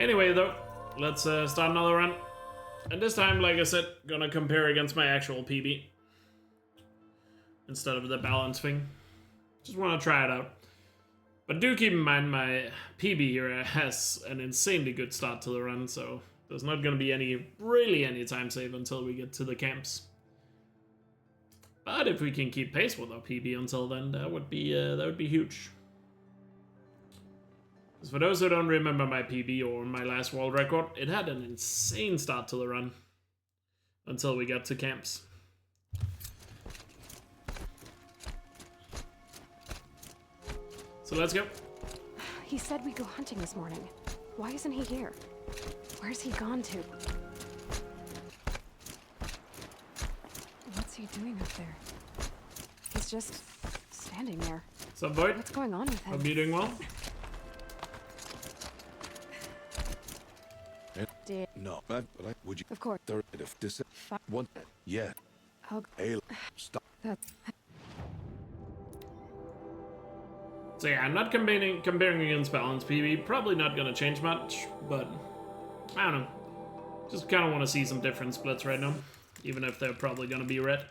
Anyway, though, let's start another run. And this time, like I said, gonna compare against my actual PB. Instead of the balance thing. Just want to try it out. But do keep in mind my PB here has an insanely good start to the run, so there's not gonna be really any time save until we get to the camps. But if we can keep pace with our PB until then, that would be huge. Because for those who don't remember my PB or my last world record, it had an insane start to the run until we got to camps. So let's go. He said we'd go hunting this morning. Why isn't he here? Where's he gone to? What's he doing up there? He's just standing there. What's up, Void? What's going on with him? Hope you're doing well. No, but would you? Of course. Third if this one, yeah. I'll Hey, stop. that. So yeah, I'm not comparing against balance PB. Probably not gonna change much, but I don't know. Just kind of want to see some different splits right now, even if they're probably gonna be red.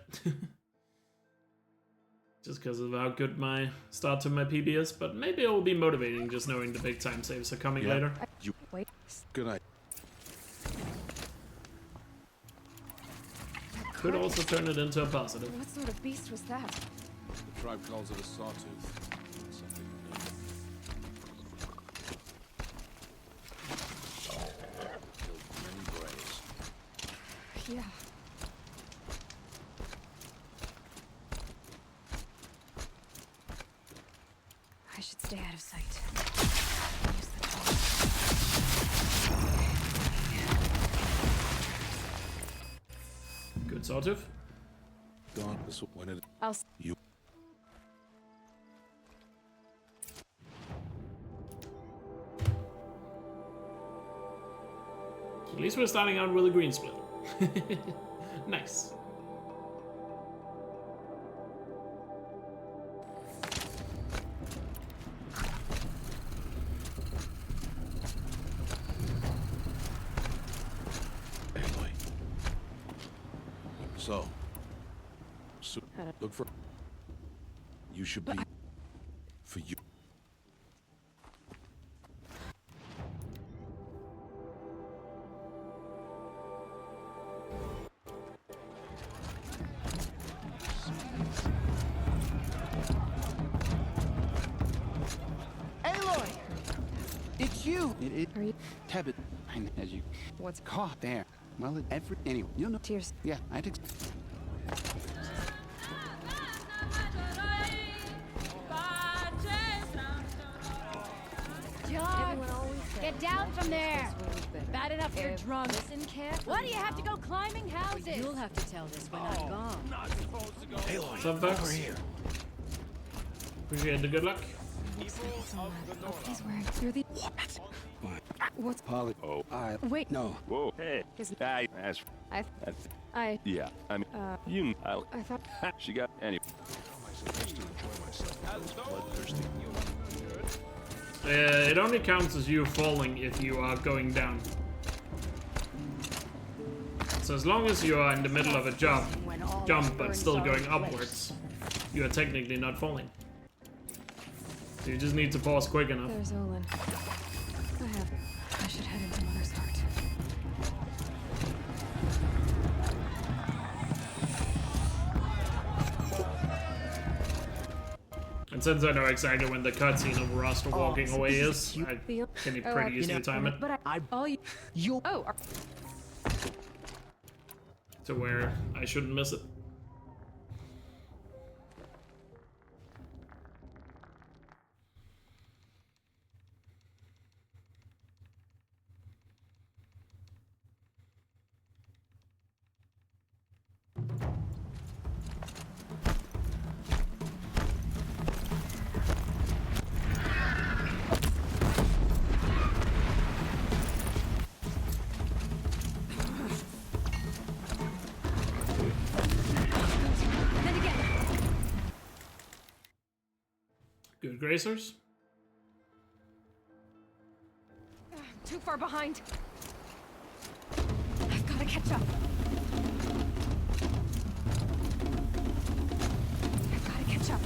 Just because of how good my start to my PB is, but maybe it will be motivating just knowing the big time saves are coming later. You Wait. good night. Could also turn it into a positive. What sort of beast was that? The tribe calls it a sawtooth. Something new. Killed many braves. Yeah. I should stay out of sight. Use the torch. Good sawtooth. Gone. This when it I'll. you. At least we're starting out with a green split. Nice. Anyway. So look for. You should be. For you. Aloy! It's you! Are you? Tebet. As you... What's Caught there. Well, anyway, you know... tears? Yeah, I'd... Get down from there! Bad enough you're drunk. Listen carefully. Why do you have to go climbing houses? You'll have to tell this when I'm gone. Aloy, What's up, folks? over here. Appreciate the good luck. He's wearing. You're the. What's Polly... Oh, Wait. No. Whoa, hey, His. I, that's, I. yeah, I mean, you, I thought. she got, any, It only counts as you falling if you are going down. So as long as you are in the middle of a jump but still going upwards, you are technically not falling. So you just need to pause quick enough. There's Olin. I should head into Mother's Heart. And since I know exactly when the cutscene of Roster walking away is, I can pretty easily time it But all you. Oh. to where I shouldn't miss it. Good Gracers. Too far behind. I've got to catch up. I've got to catch up.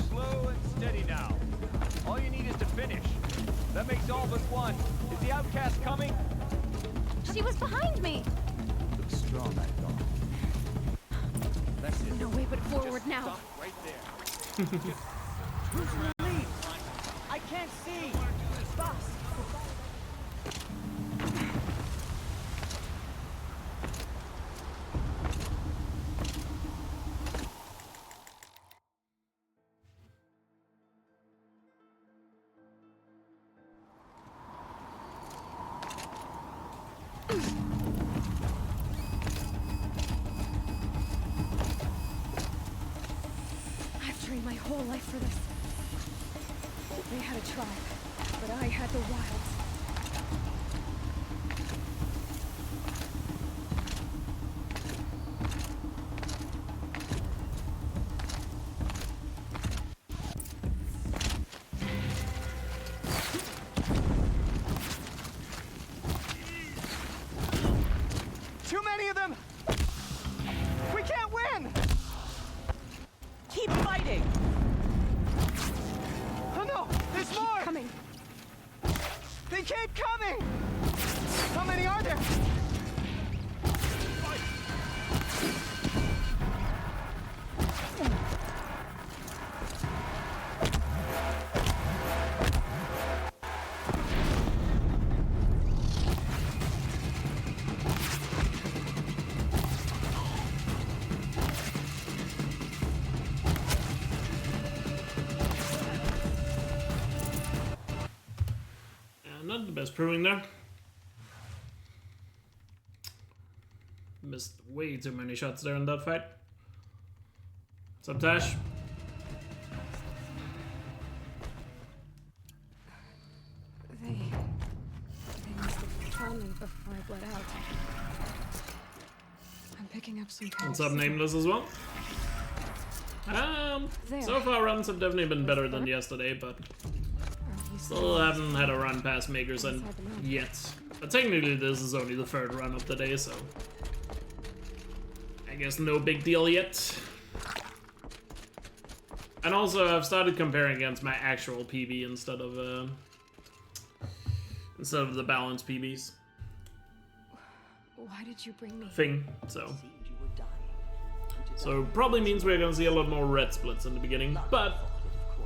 Slow and steady now. All you need is to finish. That makes all but one. Is the outcast coming? She was behind me. Looks strong, I thought. That's it. No way but forward Just now. stop right there. Who's in the lead? I can't see. Boss. I've trained my whole life for this. They had a tribe, but I had the wilds. Too many of them! We can't win! Keep fighting! Oh no! There's more! Coming. They keep coming! How many are there? Not the best proving there. Missed way too many shots there in that fight. What's up, Tash? They must have found me before I bled out. I'm picking up some What's up, Nameless as well? So far runs have definitely been better than yesterday, but still haven't had a run past Makerson yet. But technically this is only the third run of the day, so I guess no big deal yet. And also I've started comparing against my actual PB instead of the balanced PBs Why did you bring me? thing, so probably means we're gonna see a lot more red splits in the beginning, but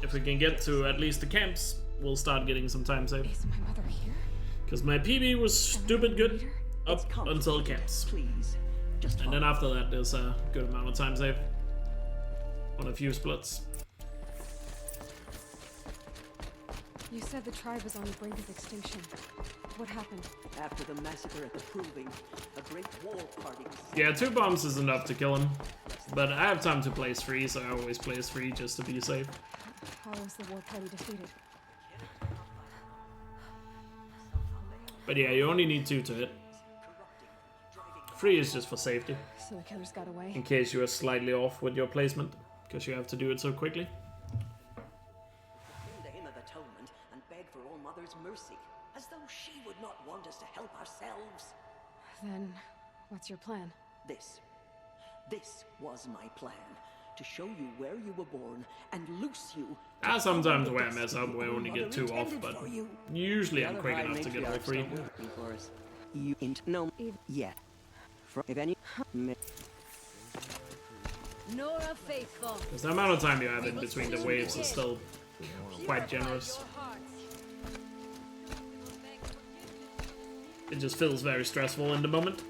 if we can get to at least the camps, we'll start getting some time save. Is my mother here? Because my PB was stupid good up until camps. And then after that there's a good amount of time save on a few splits. You said the tribe was on the brink of extinction. What happened? After the massacre at the Proving, a great war party was... Yeah, 2 bombs is enough to kill him. But I have time to place 3, so I always place 3 just to be safe. How was the war party defeated? But yeah, you only need 2 to hit. 3 is just for safety, So the killers got away? in case you are slightly off with your placement, because you have to do it so quickly. The hymn of atonement and beg for All Mother's mercy, as though she would not want us to help ourselves. Then, what's your plan? This was my plan. To show you where you were born and loose you. Sometimes where I mess up, we only get 2 off, but usually I'm quick enough to get all 3. You no yet. If any Nora faithful. Because the amount of time you have in between the waves is still quite generous. It just feels very stressful in the moment.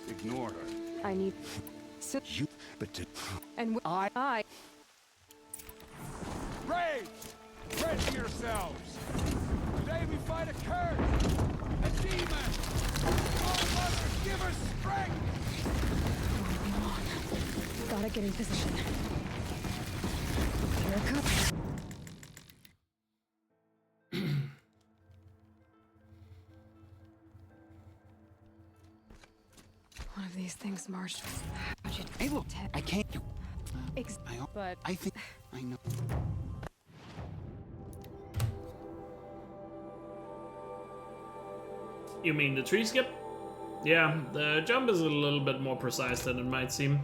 Ignore her. I need... So... You, but to... And I... Brave! Ready yourselves! Today we fight a curse! A demon! Oh, Mother, give her strength! Gotta get in position. Here it these things marched. How'd you Hey, look, I can't. You, but I think I know. You mean the tree skip? Yeah, the jump is a little bit more precise than it might seem.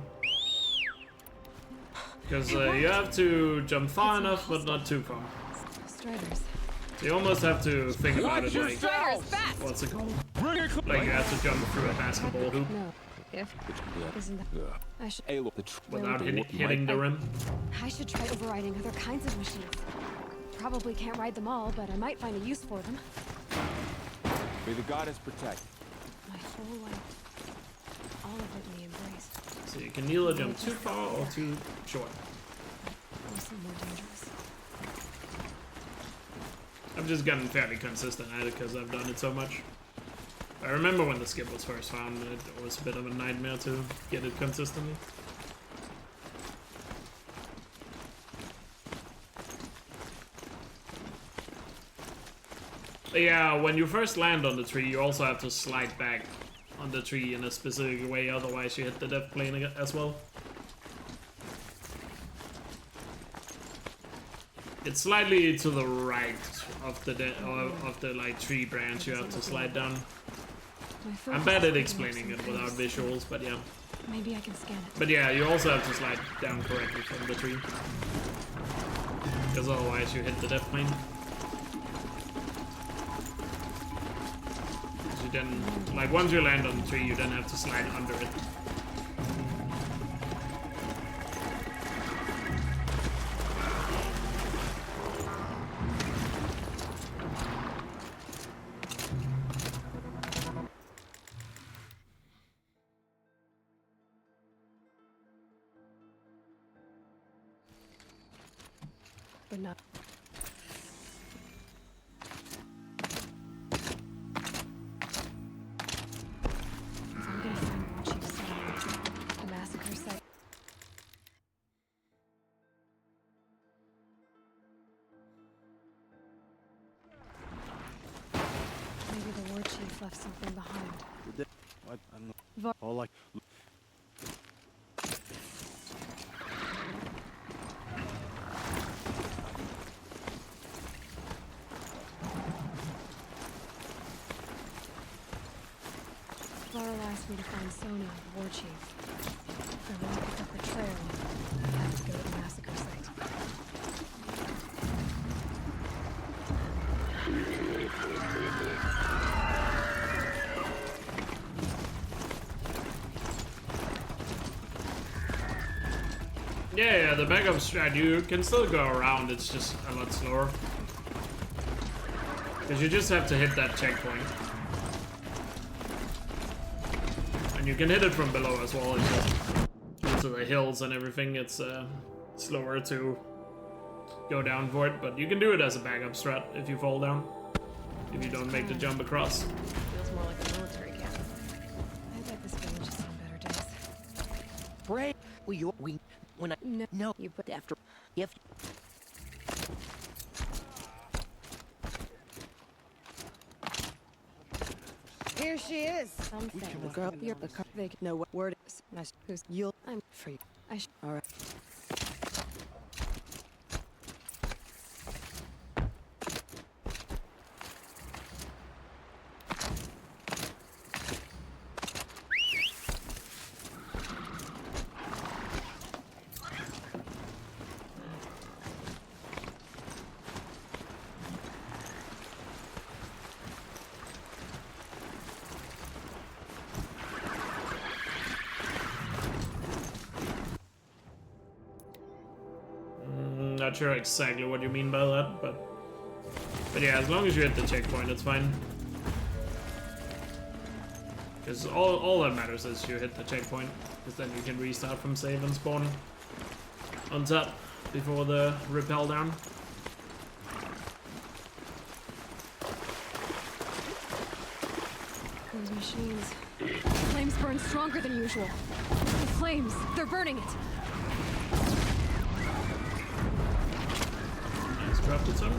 Because you have to jump far enough, but not too far. Striders. So you almost have to think about it like, Striders, fast! what's it called? Like you have to jump through a basketball hoop No. If isn't that I should Hey, look, without hitting the rim. I should try overriding other kinds of machines. Probably can't ride them all, but I might find a use for them. May the goddess protect. My whole life. All of it we embrace. So you can either jump too far or too short. Also more dangerous. I've just gotten fairly consistent at it because I've done it so much. I remember when the skip was first found, it was a bit of a nightmare to get it consistently. But yeah, when you first land on the tree, you also have to slide back on the tree in a specific way, otherwise you hit the death plane as well. It's slightly to the right of the like tree branch you have to slide down. I'm bad at explaining it without visuals, but yeah. Maybe I can scan it. But yeah, you also have to slide down correctly from the tree. Because otherwise you hit the death plane. You then, like once you land on the tree, you then have to slide under it. But not. I'm gonna find what she was saying. The massacre site. Maybe the war chief left something behind. What? I don't know. All like. Laurel asked me to find Sona, the war chief. I want to pick up her trail. I have to go to the massacre site. Yeah, the backup strat, you can still go around, it's just a lot slower. Because you just have to hit that checkpoint. And you can hit it from below as well, it's just due to the hills and everything, it's slower to go down for it. But you can do it as a backup strat if you fall down, if you don't make the jump across. Feels more like a military camp. I bet this village has seen better days. Pray. We when I no you put after if Here she is. Something. The girl, you're the car. They know what word it is. Nice. Who's you'll? I'm free. All right. Not sure exactly what you mean by that, but yeah, as long as you hit the checkpoint, it's fine. Because all that matters is you hit the checkpoint, because then you can restart from save and spawn on top before the rappel down. Those machines. The flames burn stronger than usual. The flames, they're burning it. Nice, dropped it some.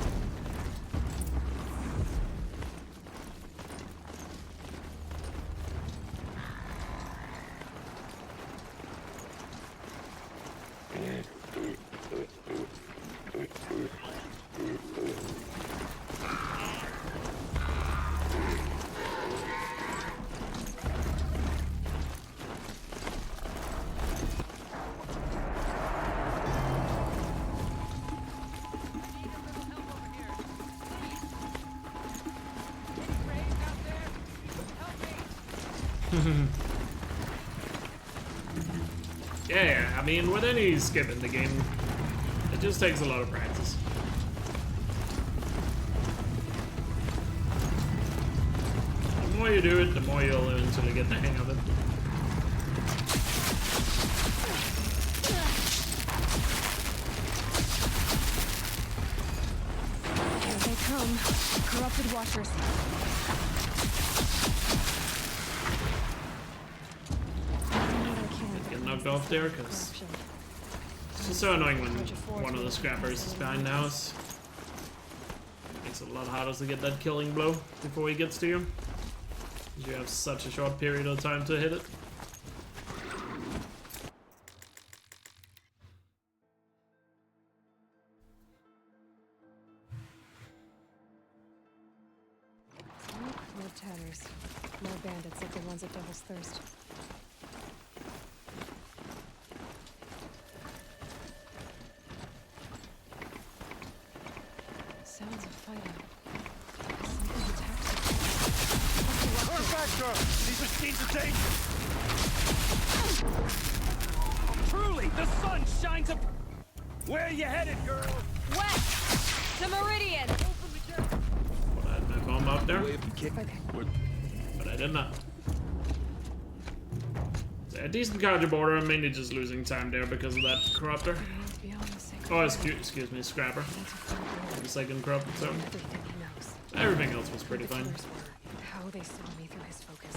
Yeah, I mean, with any skip in the game, it just takes a lot of practice. The more you do it, the more you'll eventually get the hang of it. Here they come. Corrupted watchers. Get knocked off there, because it's just so annoying when one of the scrappers is behind the house. Makes it a lot harder to get that killing blow before he gets to you. You have such a short period of time to hit it. More tatters. More bandits like the ones at Devil's Thirst. Sounds of fighting. Something attacked us. Turn back, girl! These machines are dangerous! Truly, the sun shines up... Where are you headed, girl? West! To Meridian! Well, I had my bomb up there, Okay. but I did not. So a decent cardio border, I'm mainly just losing time there because of that corruptor. Beyond the sacred Oh, ground. excuse me, scrapper. To find The second corrupted zone. everything he knows. Everything else was pretty Who the fine. killers were, how they saw me through his focus.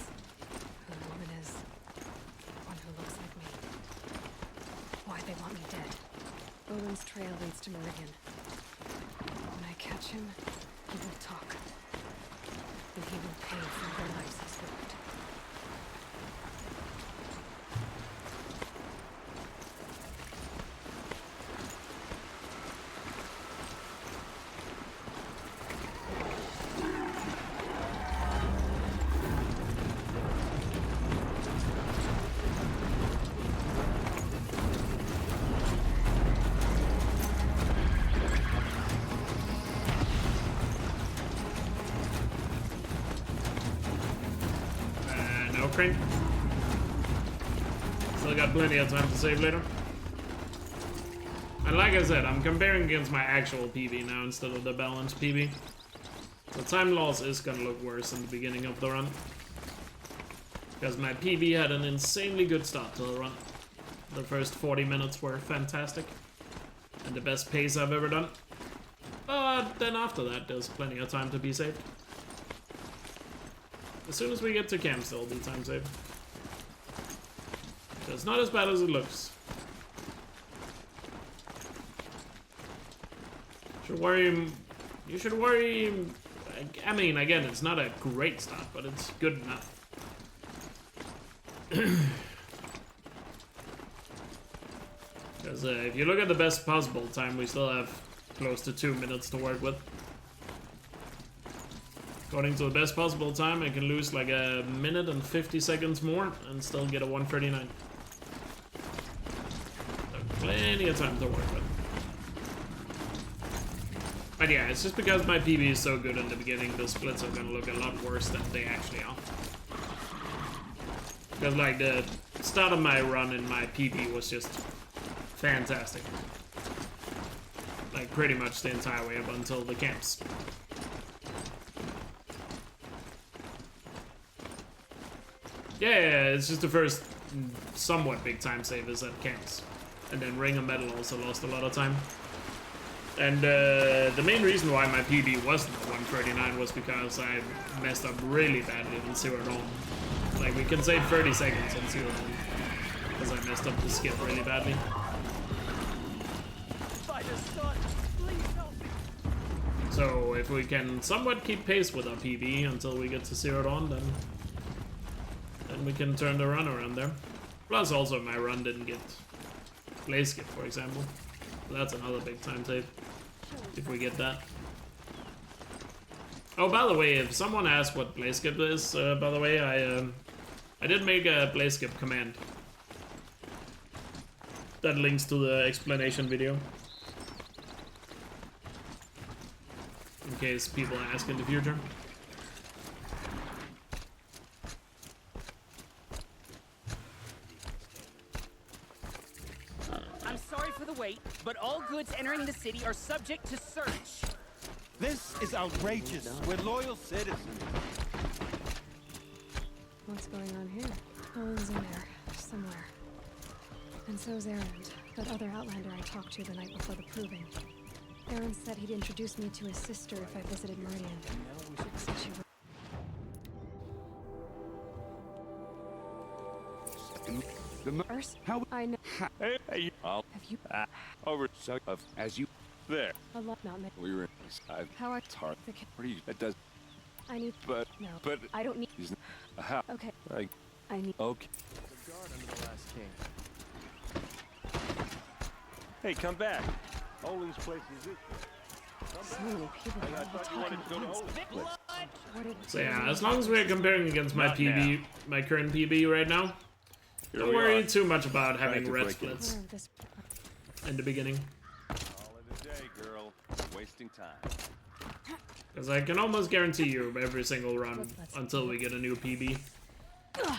Who the woman is. One who looks like me. Why they want me dead. Odin's trail leads to Meridian. When I catch him, he will talk. And he will pay for the lives he's lived. No crane. Still got plenty of time to save later. And like I said, I'm comparing against my actual PB now instead of the balanced PB. So time loss is gonna look worse in the beginning of the run. Because my PB had an insanely good start to the run. The first 40 minutes were fantastic. And the best pace I've ever done. But then after that, there's plenty of time to be saved. As soon as we get to camp, there'll be time saved. So it's not as bad as it looks. You should worry. I mean, again, it's not a great start, but it's good enough. Because if you look at the best possible time, we still have close to 2 minutes to work with. According to the best possible time, I can lose like a minute and 50 seconds more and still get a 1:39. So plenty of time to work with. But yeah, it's just because my PB is so good in the beginning, the splits are gonna look a lot worse than they actually are. Because like the start of my run in my PB was just fantastic. Like pretty much the entire way up until the camps. Yeah, it's just the first somewhat big time savers at camps. And then Ring of Metal also lost a lot of time. And the main reason why my PB wasn't 139 was because I messed up really badly on Zero Dawn. Like, we can save 30 seconds on Zero Dawn. Because I messed up the skip really badly. So, if we can somewhat keep pace with our PB until we get to Zero Dawn, then we can turn the run around there. Plus, also, my run didn't get play skip, for example. So that's another big time save, if we get that. Oh, by the way, if someone asks what play skip is, by the way, I did make a play skip command. That links to the explanation video. In case people ask in the future. but all goods entering the city are subject to search. This is outrageous. We're loyal citizens. What's going on here? Owen's in there, somewhere. And so's Aaron, that other Outlander I talked to the night before the proving. Aaron said he'd introduce me to his sister if I visited Meridian. Said she First, How? I know. Hey, I'll Have you over of as you there. a lot not me? We were in How I it's hard. the What do you that does I need but no. but I don't need he's how okay. like I need okay. The guard under the last king. Hey, come back. Olin's place is this. so many people I all thought you wanted to go to talking. Olin's place. What did So yeah, as long as we're comparing against my Not PB, my current PB right now, Here don't we worry are. too much about Trying having to red break in. splits Where this in the beginning. Call it a day, girl. Wasting time. Because I can almost guarantee you every single run until we get a new PB,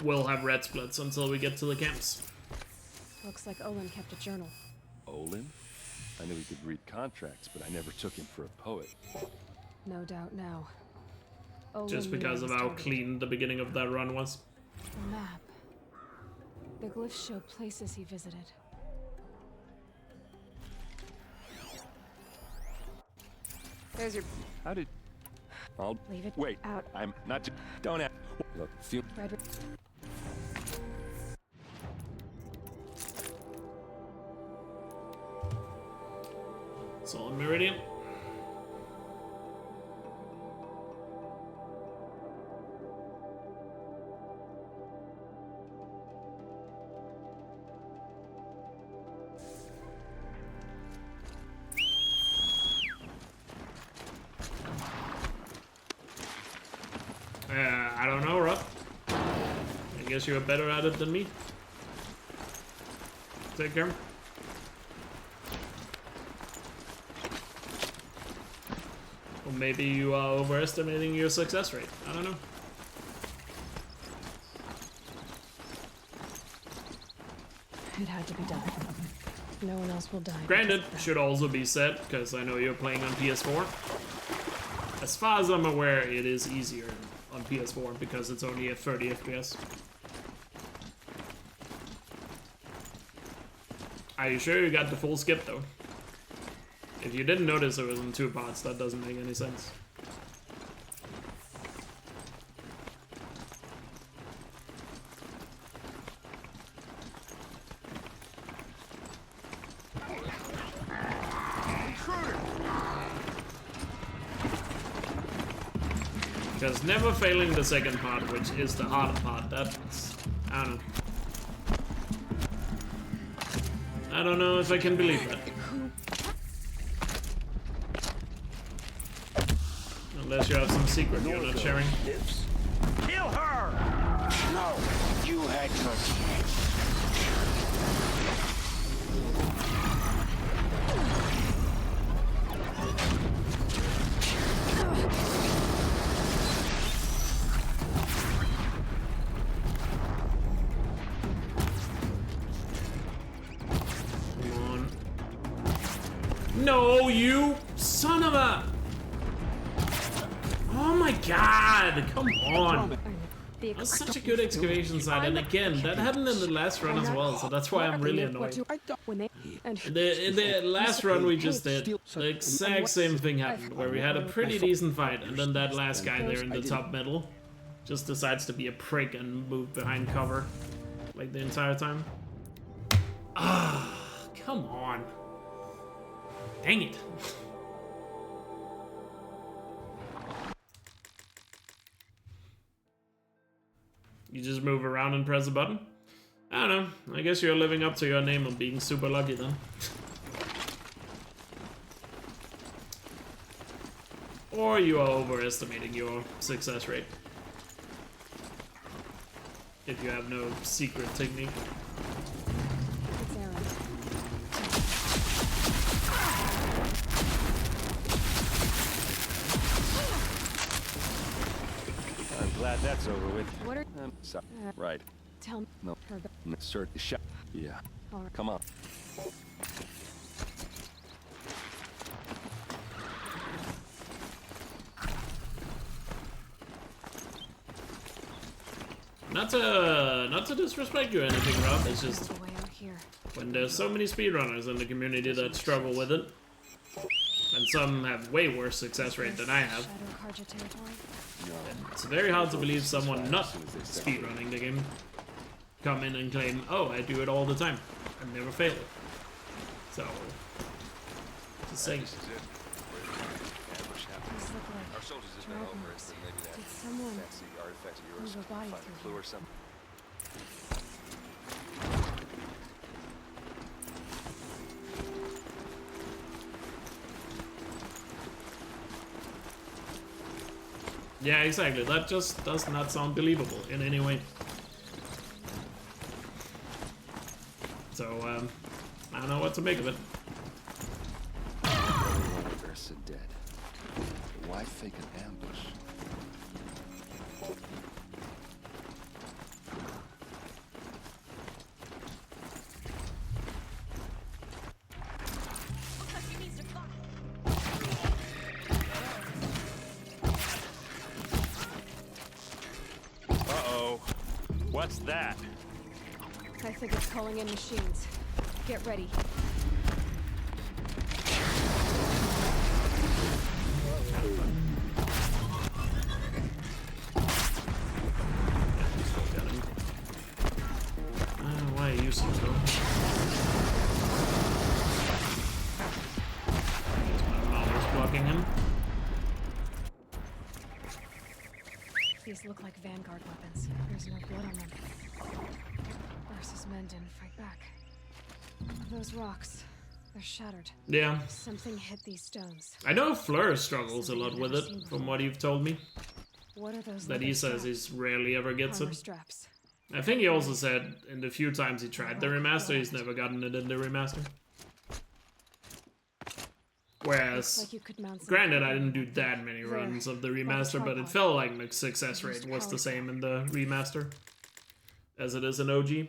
we'll have red splits until we get to the camps. looks like Olin kept a journal. Olin? I knew he could read contracts, but I never took him for a poet. No doubt now. Olin Just knew because I of was how targeted. clean the beginning of that run was. The map. The glyphs show places he visited. There's your How did I'll leave it wait. out. I'm not don't have look feel Red. Solid Meridian. I don't know, Rob. I guess you're better at it than me. Take care. Or maybe you are overestimating your success rate. I don't know. It had to be done. No one else will die. Granted, should also be said, because I know you're playing on PS4. As far as I'm aware, it is easier on PS4 because it's only at 30 FPS. Are you sure you got the full skip though? If you didn't notice it was in 2 parts, that doesn't make any sense. Because never failing the second part, which is the harder part, that's... I don't know. I don't know if I can believe that. Unless you have some secret you're not sharing. Kill her! No, you had your chance. Come on. No, you son of a... Oh my god, come on. That was such a good excavation site, and again, that happened in the last run as well, so that's why I'm really annoyed. The last run we just did, the exact same thing happened, where we had a pretty decent fight, and then that last guy there in the top middle just decides to be a prick and move behind cover, like the entire time. Ah, come on. Dang it. You just move around and press a button? I don't know. I guess you're living up to your name of being super lucky then. Or you are overestimating your success rate. If you have no secret technique. It's Aaron. I'm glad that's over with. What are I'm sorry. Right. tell me No. her Sir, shut. Yeah. All right. Come on. not to disrespect you or anything, Rob. It's just There's a way out here. when there's so many speedrunners in the community that struggle with it, and some have way worse success rate than I have, Shadow Karja territory? it's very hard to believe someone not speedrunning the game come in and claim, oh, I do it all the time. I never fail it. So, just saying. These look like drag marks. Did someone move a body through here? Yeah, exactly. That just does not sound believable in any way. So, I don't know what to make of it. Ursa dead. Why fake an ambush? Uh-oh. What's that? I think it's calling in machines. Get ready. Why are you so slow? My mom was blocking him. These look like Vanguard weapons. There's no blood on them. Ursa's men didn't fight back. Those rocks, they're shattered. Yeah. Something hit these stones. I know Fleur struggles a lot with it, from what you've told me. What are those? That he says he rarely ever gets it. Straps. I think he also said in the few times he tried the remaster, he's never gotten it in the remaster. Whereas, granted, I didn't do that many runs of the remaster, but it felt like the success rate was the same in the remaster as it is in OG.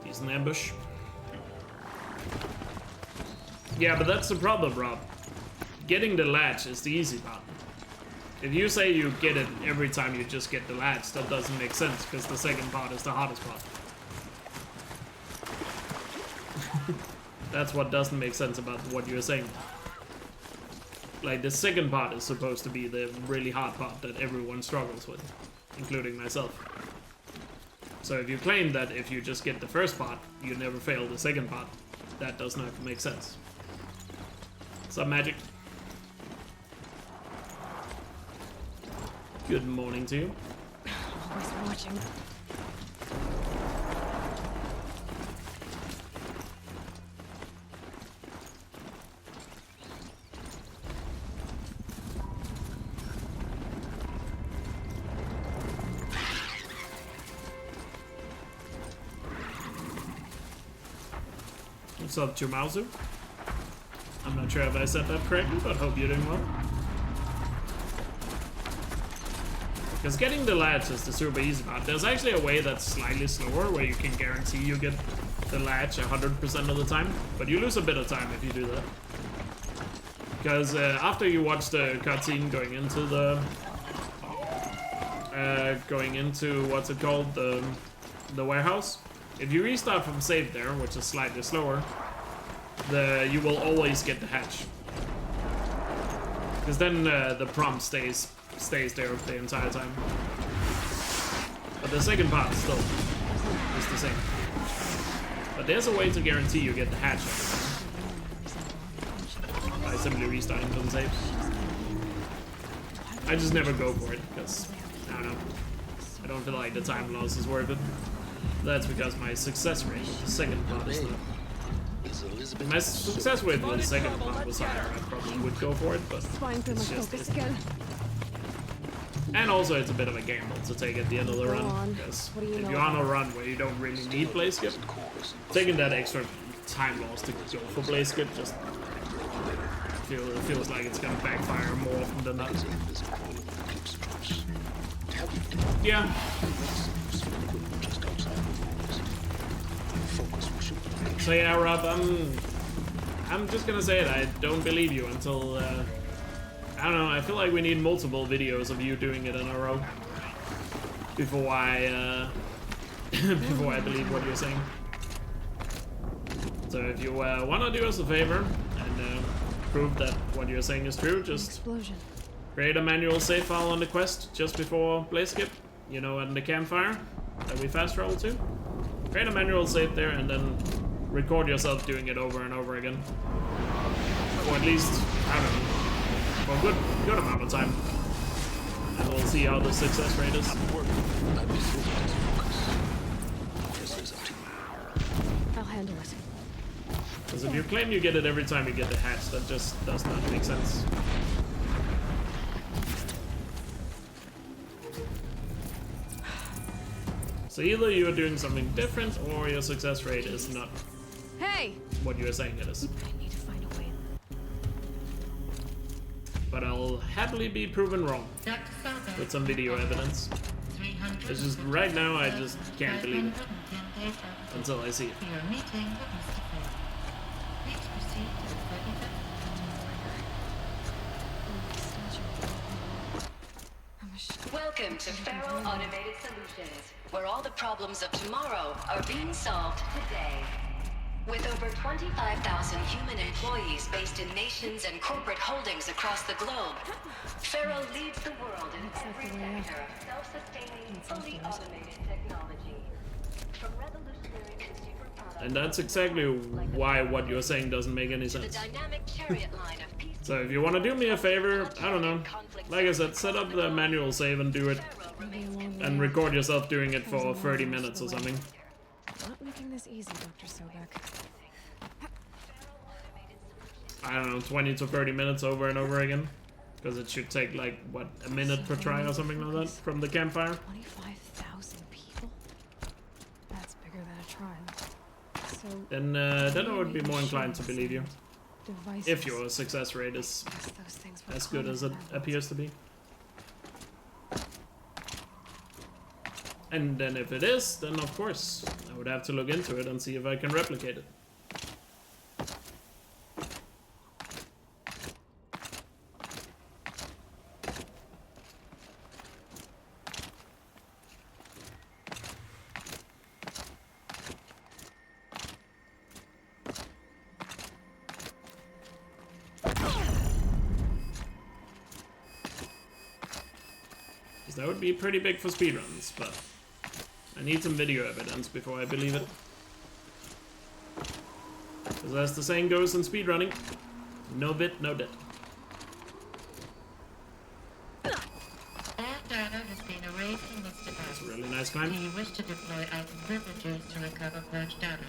Decent ambush. Yeah, but that's the problem, Rob. Getting the latch is the easy part. If you say you get it every time you just get the latch, that doesn't make sense, because the second part is the hardest part. That's what doesn't make sense about what you're saying. Like, the second part is supposed to be the really hard part that everyone struggles with, including myself. So if you claim that if you just get the first part, you never fail the second part, that does not make sense. What's up, Magic? Good morning to you. Always watching. What's up, Chumauzu? I'm not sure if I said that correctly, but hope you're doing well. Because getting the latch is the super easy part. There's actually a way that's slightly slower, where you can guarantee you get the latch 100% of the time, but you lose a bit of time if you do that. Because after you watch the cutscene going into the... what's it called? The warehouse. If you restart from save there, which is slightly slower, you will always get the hatch. Because then the prompt stays there the entire time. But the second part still is the same. But there's a way to guarantee you get the hatch every time. By simply restarting from save. I just never go for it, because, I don't know. I don't feel like the time loss is worth it. That's because my success rate with the second part is not. If my success rate with the second part was higher, I probably would go for it, but it's just again. And also it's a bit of a gamble to take at the end of the run, because if you're on a run where you don't really need blaze skip, taking that extra time loss to go for blaze skip just feels like it's gonna backfire more often than not. Yeah. So yeah, Rob, I'm just gonna say it. I don't believe you until I don't know. I feel like we need multiple videos of you doing it in a row before I before I believe what you're saying. So if you wanna do us a favor and prove that what you're saying is true, just create a manual save file on the quest just before play skip. You know, at the campfire that we fast travel to. Create a manual save there and then record yourself doing it over and over again. Or at least, I don't know, for a good amount of time. And we'll see how the success rate is. I'll handle it. Because if you claim you get it every time you get the hatch, that just does not make sense. So either you are doing something different or your success rate is not what you're saying it is. I need to find a way. But I'll happily be proven wrong with some video evidence. It's just right now I just can't believe it until I see it. Welcome to Faro Automated Solutions, where all the problems of tomorrow are being solved today. With over 25,000 human employees based in nations and corporate holdings across the globe, Faro leads the world in every sector of self-sustaining, fully automated technology. From revolutionary consumer products... And that's exactly why what you're saying doesn't make any sense. So if you want to do me a favor, I don't know, like I said, set up the manual save and do it. And record yourself doing it for 30 minutes or something. Not making this easy, Dr. Sobek. I don't know, 20 to 30 minutes over and over again. Because it should take like, what, a minute per try or something like that from the campfire. 25,000 people? That's bigger than a trial. So Then I would be more inclined to believe you. If your success rate is as good as it appears to be. And then if it is, then of course, I would have to look into it and see if I can replicate it. That would be pretty big for speedruns, but I need some video evidence before I believe it. Because as the saying goes in speedrunning, no bit, no debt. That's a really nice climb. Do you wish to deploy item privileges to recover purged data?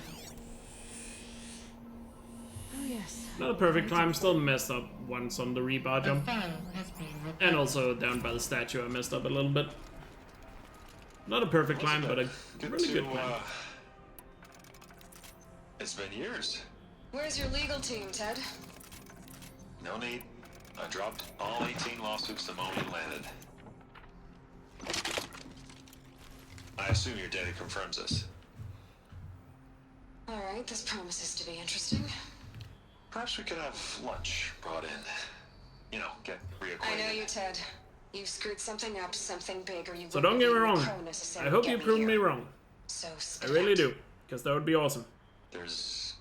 Oh yes. Not a perfect climb, still messed up once on the rebar jump. And also down by the statue I messed up a little bit. Not a perfect climb, but a really good climb. It's been years. Where's your legal team, Ted? No need. I dropped all 18 lawsuits the moment you landed. I assume your data confirms this. Alright, this promises to be interesting. Perhaps we could have lunch brought in. You know, get reacquainted. I know you, Ted. You screwed something up, something big, or you So don't get me wrong. I hope you prove me wrong. So I really do, because that would be awesome. There's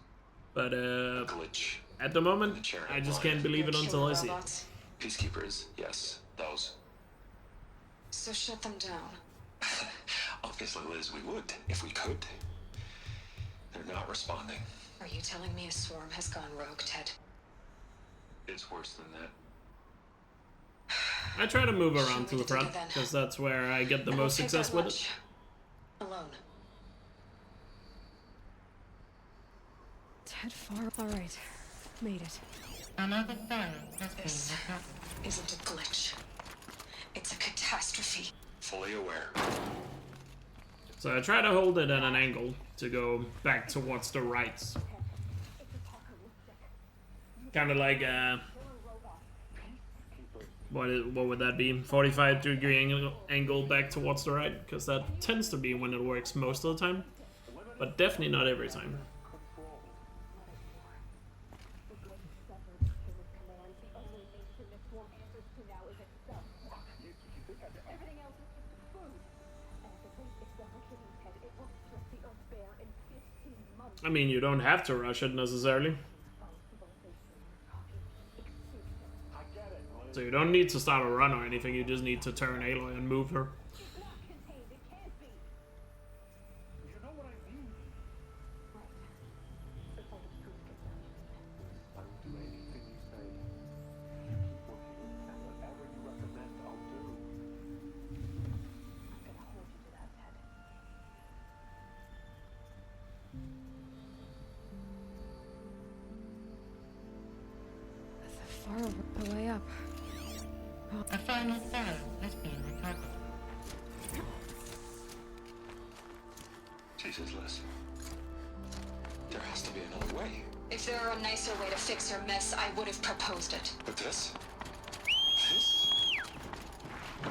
but a glitch. At the moment, I just can't believe it until I see it. Peacekeepers, yes, those. So shut them down. Obviously, Liz, we would, if we could. They're not responding. Are you telling me a swarm has gone rogue, Ted? It's worse than that. I try to move around to the front, because that's where I get the most success with it. Alone. Ted far. Alright. Made it. Another fire has This isn't a glitch. It's a catastrophe. Fully aware. So I try to hold it at an angle to go back towards the right. Kind of like what would that be? 45-degree angle back towards the right, because that tends to be when it works most of the time, but definitely not every time. I mean, you don't have to rush it necessarily. So you don't need to start a run or anything, you just need to turn Aloy and move her. Far away up. A final file has been recovered. Jesus, Liz. There has to be another way. If there were a nicer way to fix your mess, I would have proposed it. But this? This? You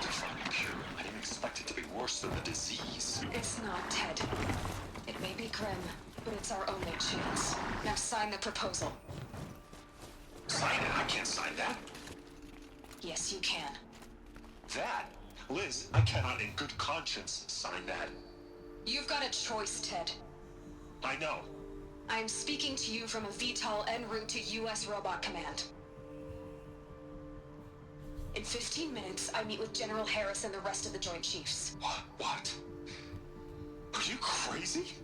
to find a cure. I didn't expect it to be worse than the disease. It's not, Ted. It may be grim, but it's our only chance. Now sign the proposal. Sign it? I can't sign that. Yes, you can. That? Liz, I cannot in good conscience sign that. You've got a choice, Ted. I know. I am speaking to you from a VTOL en route to U.S. Robot Command. In 15 minutes, I meet with General Harris and the rest of the Joint Chiefs. What? Are you crazy?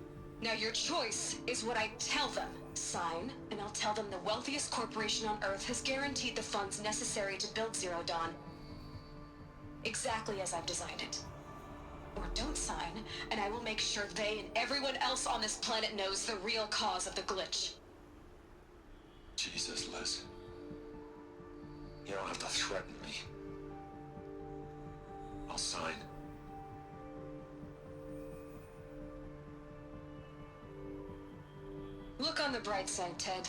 Now your choice is what I tell them. Sign, and I'll tell them the wealthiest corporation on Earth has guaranteed the funds necessary to build Zero Dawn. Exactly as I've designed it. Or don't sign, and I will make sure they and everyone else on this planet knows the real cause of the glitch. Jesus, Liz. You don't have to threaten me. I'll sign. Look on the bright side, Ted.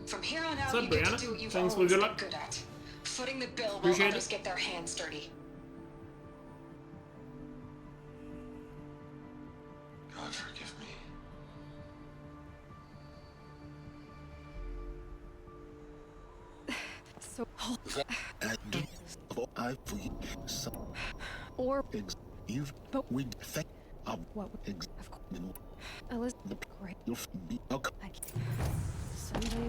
From here on out, What's up, you get Brianna? to do what you've Thanks for always good been luck. good at. Footing the bill while Appreciate others it. get their hands dirty. God forgive me. So Or you've but we think what ex Elizabeth, great. you'll be okay. Someday.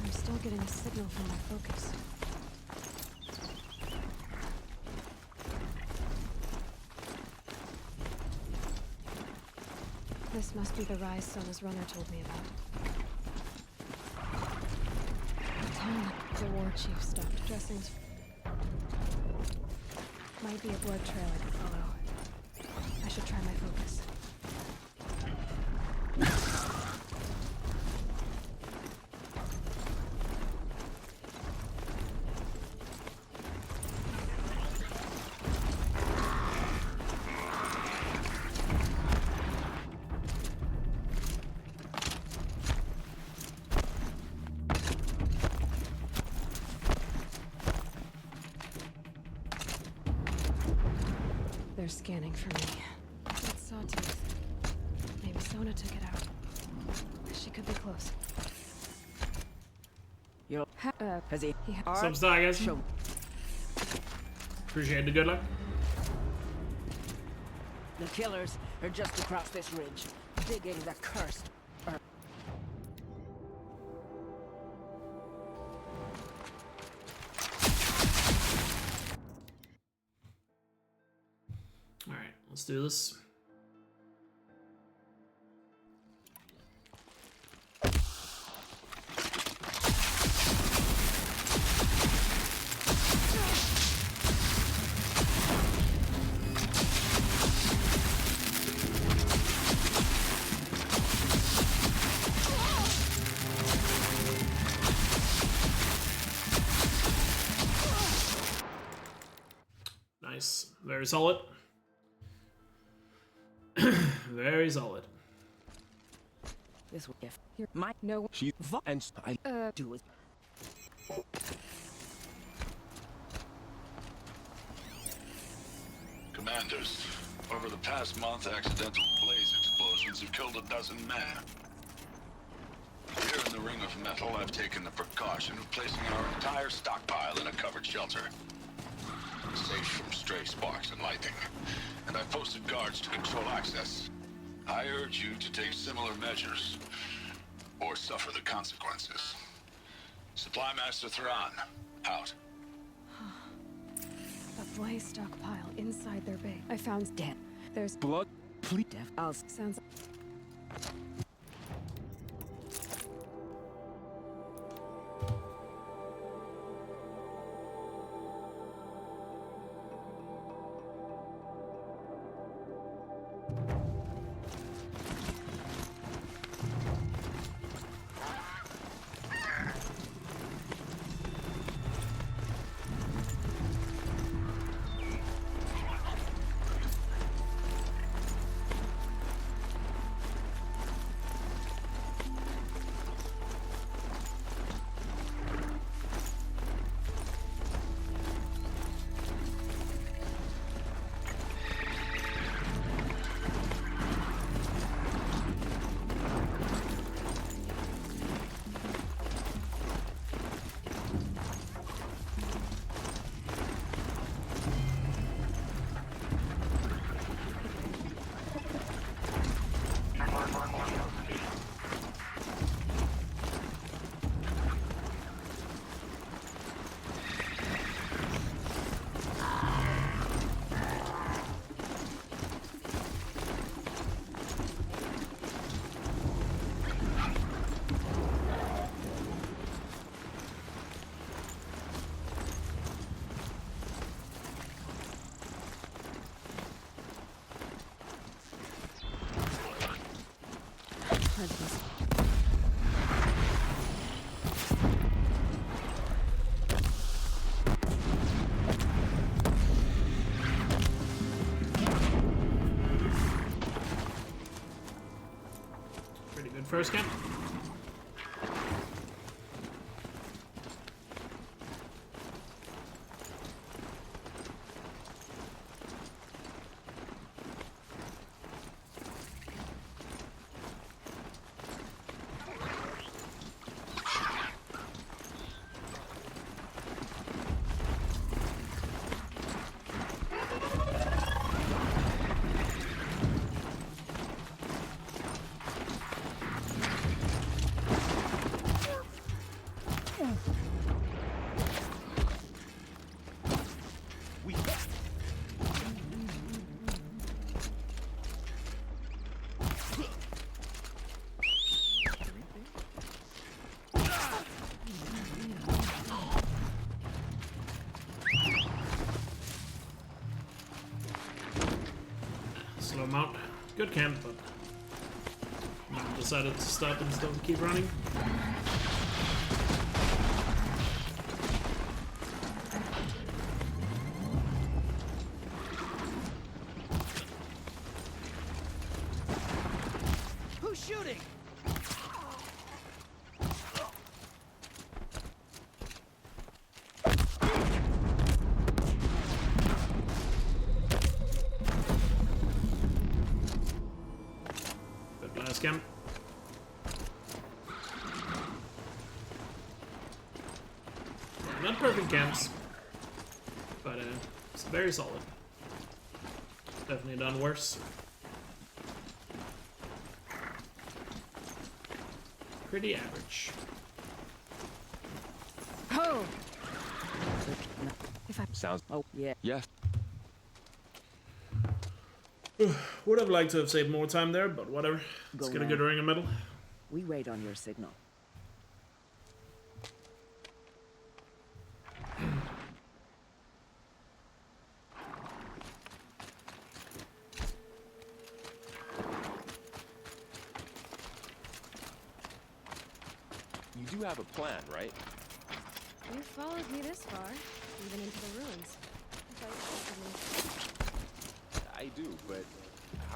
I'm still getting a signal from my focus. This must be the rise Sona's runner told me about. The time the war chief stopped dressing. Might be a blood trail I could follow. I should try my focus. They're scanning for me. That sawtooth. Maybe Sona took it out. She could be close. Yo, has he? Some star, guys. Appreciate the good luck. The killers are just across this ridge, digging the cursed earth. All right, let's do this. Nice. Very solid. Very solid. This will if here might know she and I do it. Commanders, over the past month, accidental blaze explosions have killed 12 men. Here in the Ring of Metal, I've taken the precaution of placing our entire stockpile in a covered shelter, safe from stray sparks and lightning, and I've posted guards to control access. I urge you to take similar measures, or suffer the consequences. Supply Master Thran, out. A blaze stockpile inside their base. I found dead. There's blood. Please, death. Sounds. Pretty good first camp. Slow mount. Good camp, but I decided to stop instead of keep running. Who's shooting? Camp. Not perfect camps, but it's very solid. Definitely done worse. Pretty average. Oh. If I Sounds. Oh yeah. Yes. Would have liked to have saved more time there, but whatever. Let's get a good ring of metal. We wait on your signal. You do have a plan, right? You followed me this far, even into the ruins. I thought you trusted me.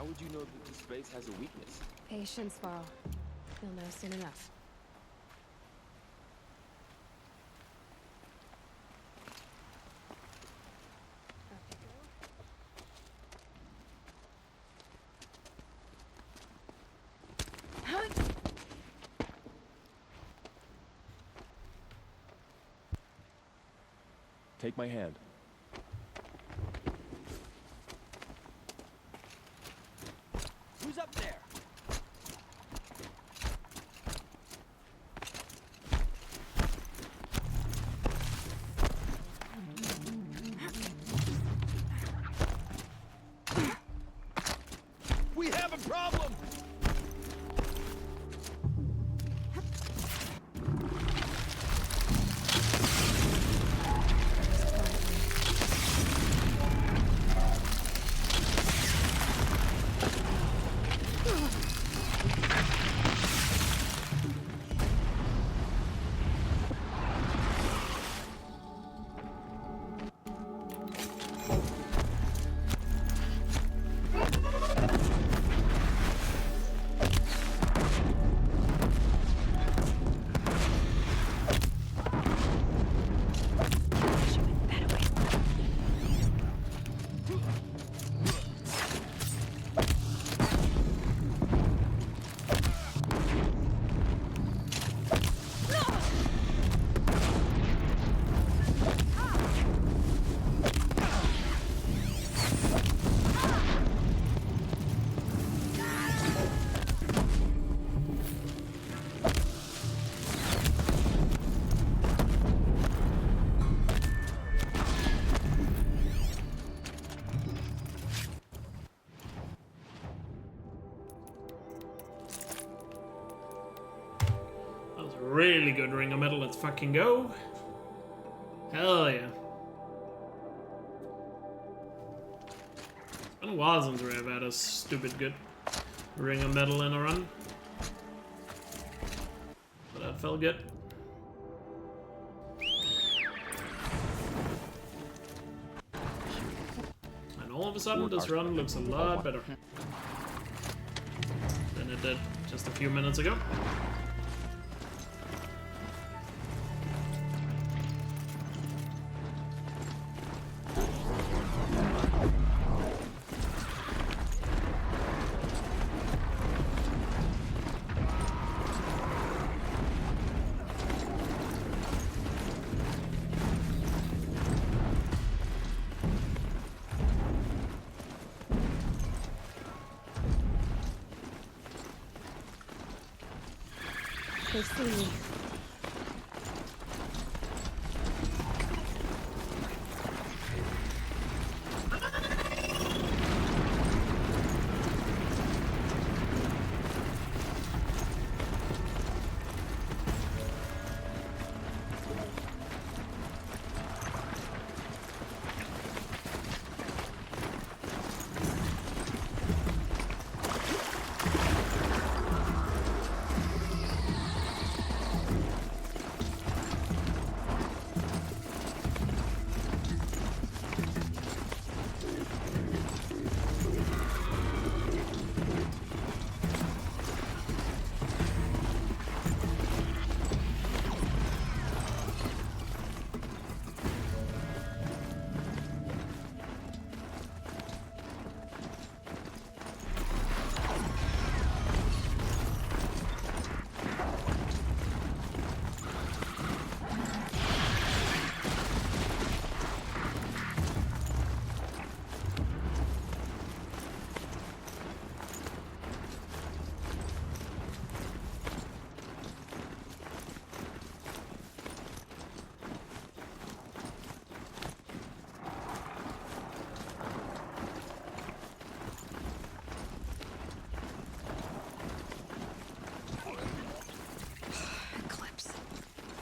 How would you know that this base has a weakness? Patience, Varl. You'll know soon enough. Take my hand. Who's up there? We have a problem! Really good ring of metal, let's fucking go. Hell yeah. It's been a while since we've had a stupid good ring of metal in a run. But that felt good. And all of a sudden this run looks a lot better than it did just a few minutes ago. They see me.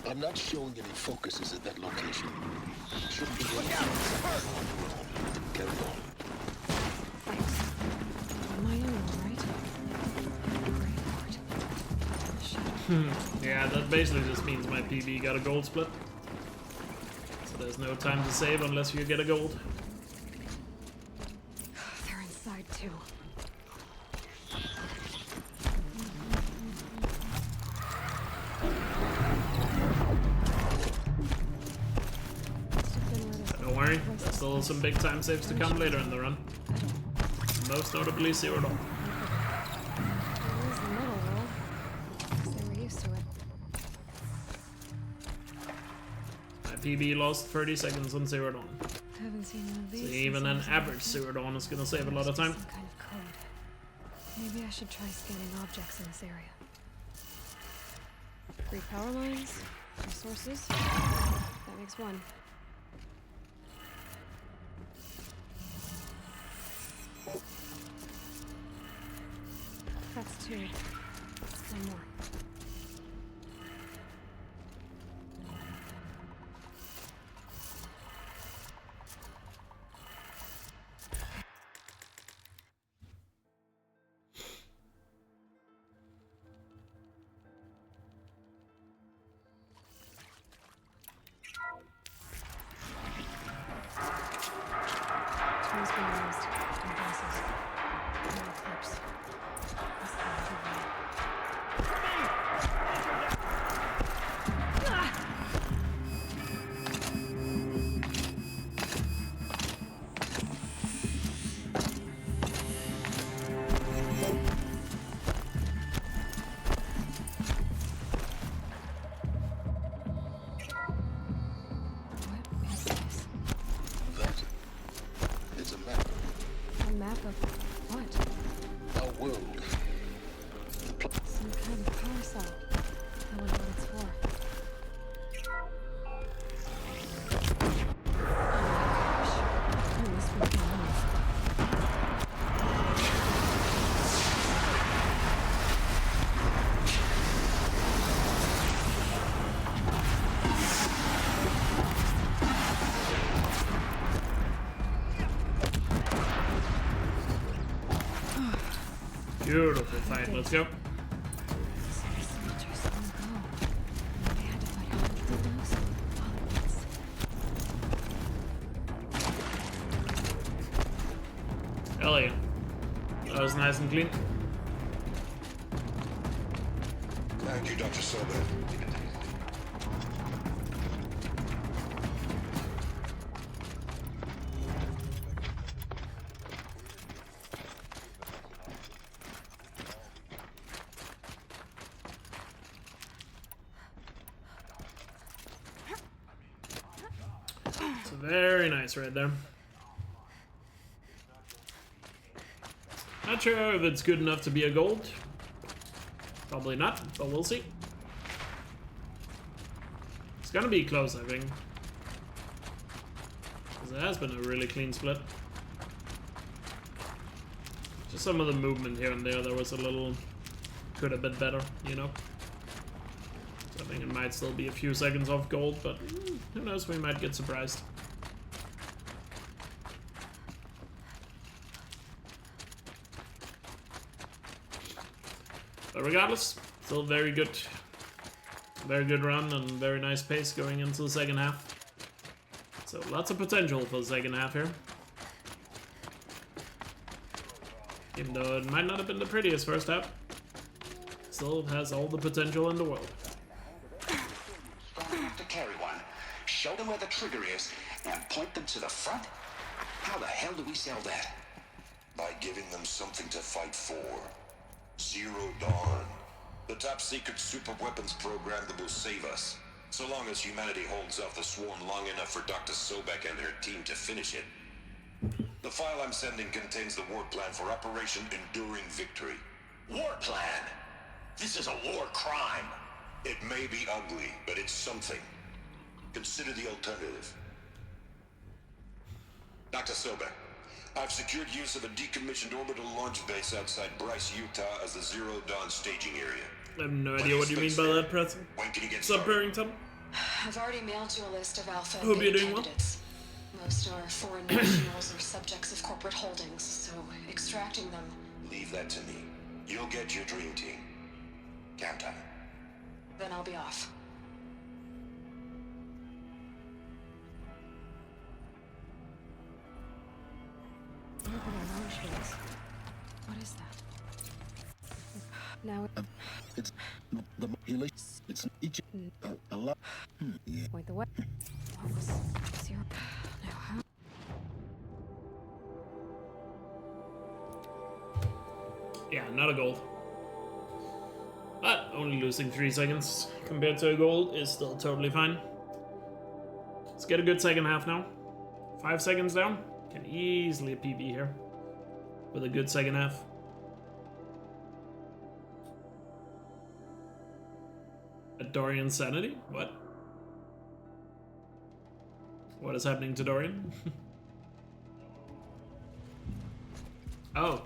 I'm not showing any focuses at that location. Shouldn't be Look out! Carry on. On my own, right? Yeah, that basically just means my PB got a gold split. So there's no time to save unless you get a gold. They're inside too. worry, there's still some big time saves to come later in the run. Most notably Zero Dawn. Where's the middle roll? They were used to it. My PB lost 30 seconds on Zero Dawn. Haven't seen one of So these. even an average Zero Dawn is gonna save a lot of time. Some kind of code. Maybe I should try scanning objects in this area. 3 power lines, resources. That makes 1. That's 2. 1 more. Tools being used. Devices. No clips. This is It's a map. a map of what? Our world. Some kind of power cell. I wonder what it's for. Oh my gosh. I must be alive. Beautiful fight, let's go. Hell yeah. That was nice and clean. Thank you, Dr. Sobe. It's very nice right there. Not sure if it's good enough to be a gold. Probably not, but we'll see. It's gonna be close, I think. Because it has been a really clean split. Just some of the movement here and there was a little... could have been better, you know? So I think it might still be a few seconds off gold, but who knows, we might get surprised. But regardless, still very good run and very nice pace going into the second half. So lots of potential for the second half here. Even though it might not have been the prettiest first half, still has all the potential in the world. Strong enough to carry one. Show them where the trigger is and point them to the front? How the hell do we sell that? By giving them something to fight for. Zero Dawn. The top secret super weapons program that will save us. So long as humanity holds off the swarm long enough for Dr. Sobek and her team to finish it. The file I'm sending contains the war plan for Operation Enduring Victory. War plan? This is a war crime. It may be ugly, but it's something. Consider the alternative. Dr. Sobek, I've secured use of a decommissioned orbital launch base outside Bryce, Utah as the Zero Dawn staging area. I have no idea what you mean by that, Pretzel. When can you get What's up, Barrington? I've already mailed you a list of alpha and Hope you're beta doing well. candidates. Most are foreign nationals or subjects of corporate holdings, so extracting them... Leave that to me. You'll get your dream team. Count on it. Then I'll be off. Orbital launch base. What is that? Now It's the it's each a lot. Yeah. point the way. focus. Zero. Now how? Yeah, not a gold. But only losing 3 seconds compared to a gold is still totally fine. Let's get a good second half now. 5 seconds down. Can easily PB here with a good second half. At Dorian's sanity? What? What is happening to Dorian? Oh.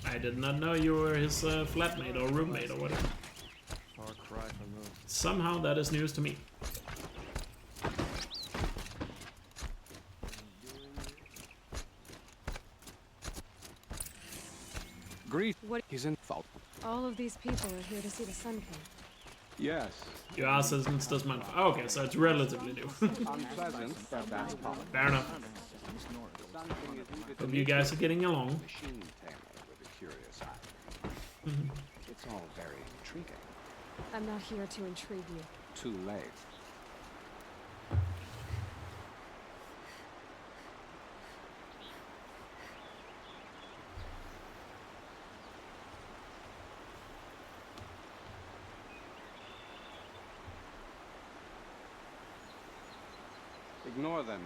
I did not know you were his flatmate or roommate or whatever. Far cry from those. Somehow that is news to me. Grief. What? He's in fault. All of these people are here to see the Sun King. Yes. You asked since this month. Oh, okay, so it's relatively new. Unpleasant, but that's possible. Fair enough. Hope you guys are getting along. Machine tamer with a curious eye. It's all very intriguing. I'm not here to intrigue you. Too late. Ignore them.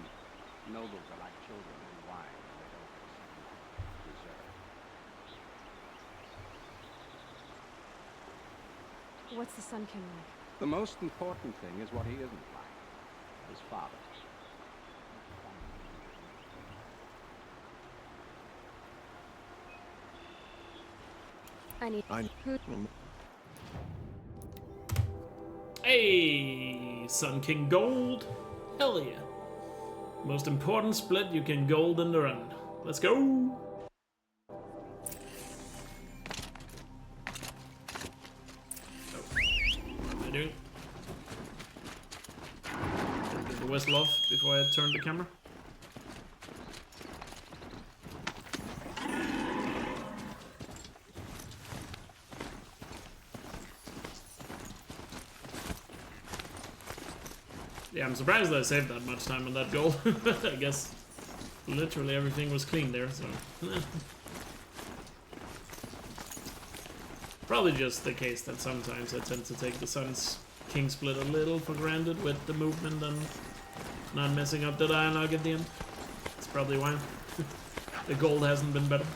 Nobles are like children in wine. They don't deserve. What's the Sun King like? The most important thing is what he isn't like. His father. I need. Hey, Sun King Gold. Hell yeah. Most important split you can gold in the run. Let's go. Oh, what am I doing? Get the whistle off before I turn the camera. Yeah, I'm surprised I saved that much time on that goal. I guess literally everything was clean there, so... Probably just the case that sometimes I tend to take the Sun's King split a little for granted with the movement and not messing up the dialogue at the end. That's probably why. The gold hasn't been better.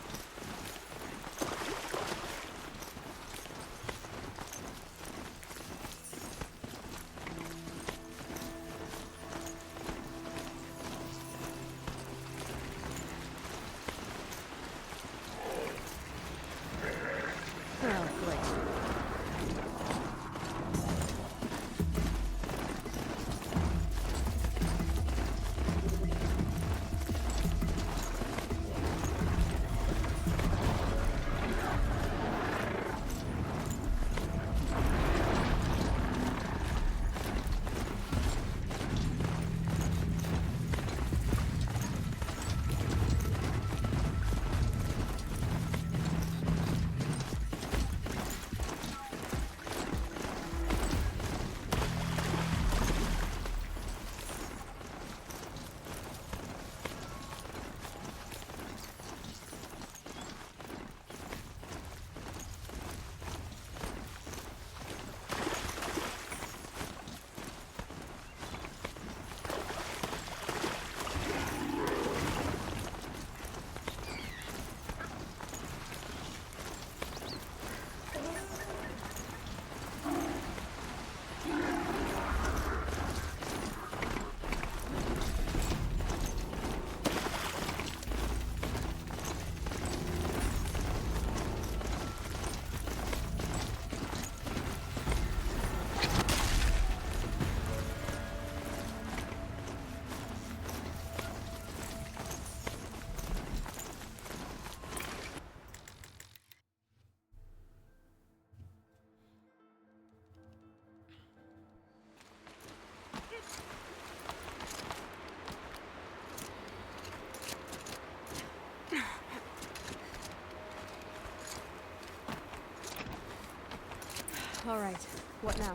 All right, what now?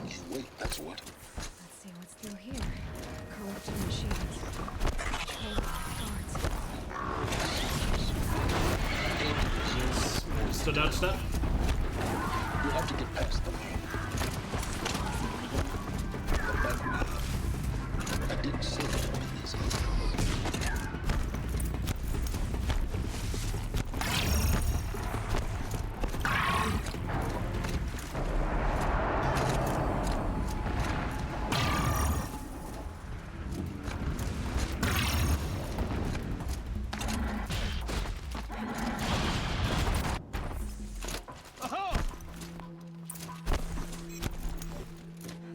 You wait That's what. Let's see what's through here. Corrupted machines. Control guards. To dodge that. You have to get past them. I didn't say it would be easy.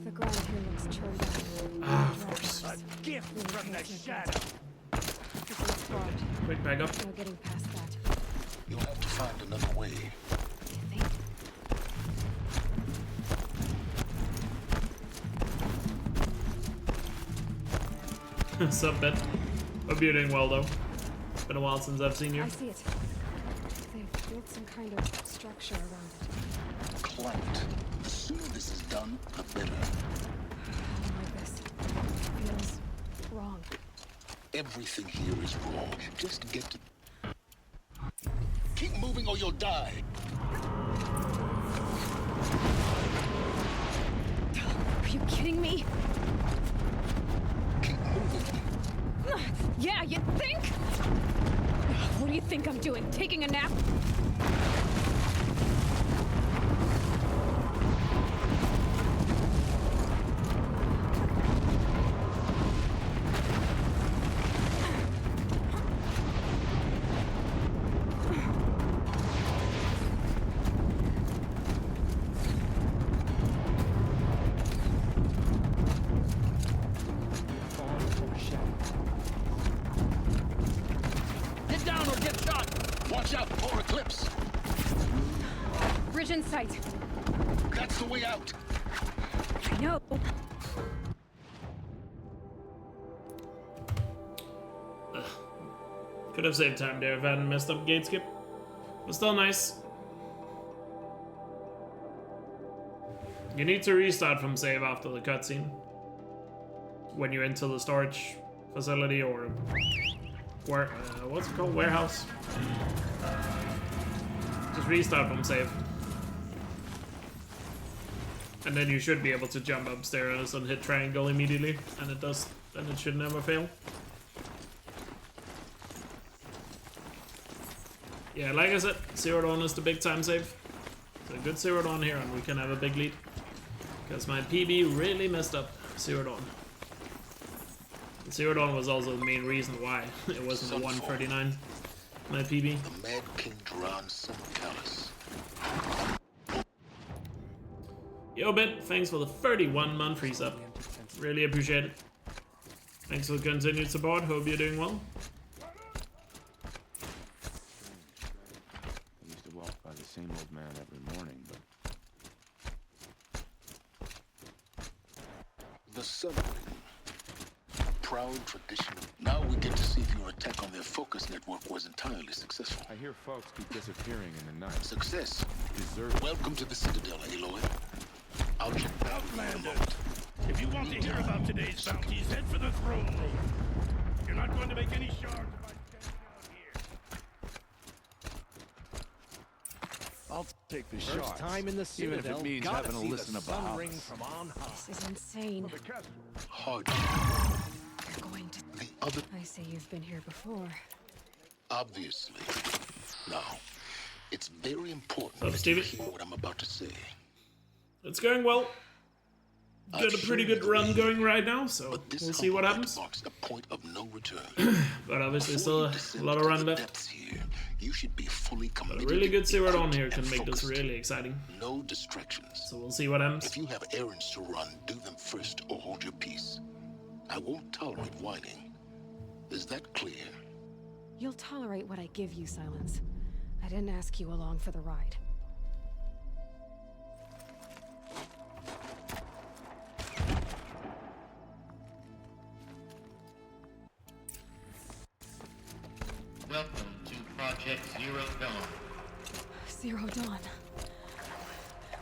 The ground here looks churned out. Ah, of course. A gift from the shadow. Quick back up. No getting past that. You'll have to find another way. Sup, Bet? Hope you're doing well, though. Been a while since I've seen you. I see it. They've built some kind of structure around it. Quiet. The sooner this is done, the better. I don't like this. Feels wrong. Everything here is wrong. Just get to... Keep moving or you'll die. Are you kidding me? Keep moving. Yeah, you think? What do you think I'm doing? Taking a nap? Get down or get shot! Watch out for Eclipse. Bridge in sight. That's the way out. I know. Could have saved time there if I hadn't messed up gate skip. But still nice. You need to restart from save after the cutscene. When you enter the storage facility or where what's it called? Warehouse. Just restart from save. And then you should be able to jump upstairs and hit triangle immediately, and it does, and it should never fail. Yeah, like I said, 0 Dawn is the big time save. So good 0 Dawn here, and we can have a big lead. Because my PB really messed up 0 Dawn. 0 Dawn was also the main reason why it wasn't a 139, my PB. The Mad King Duran Callus. Yo, Bit, thanks for the 31-month resub. Really appreciate it. Thanks for the continued support. Hope you're doing well. I used to walk by the same old man every morning, but... The subway. Proud tradition. Now we get to see if your attack on their focus network was entirely successful. I hear folks keep disappearing in the night. Success. Deserve. Welcome to the Citadel, Aloy. I'll check back with you in a moment. If you want to hear about today's bounties, head for the throne room. You're not going to make any shards if I stand down here. I'll take the First shots. time in the Even if Citadel, it means gotta having to see listen the to sun Bahamas. ring from on high. This is insane. Hard. You're going to... The other... I say you've been here before. Obviously. Now, it's very important Up, that Steven? you hear what I'm about to say. It's going well. Got a pretty good run going right now, so we'll see what happens. Marks a point of no return. But obviously still a lot of run left. Here, you should be fully committed. But a really good 0 Dawn here can make this really exciting. No distractions. So we'll see what happens. If you have errands to run, do them first or hold your peace. I won't tolerate whining. Is that clear? You'll tolerate what I give you, Silence. I didn't ask you along for the ride. Welcome to Project 0 Dawn. 0 Dawn.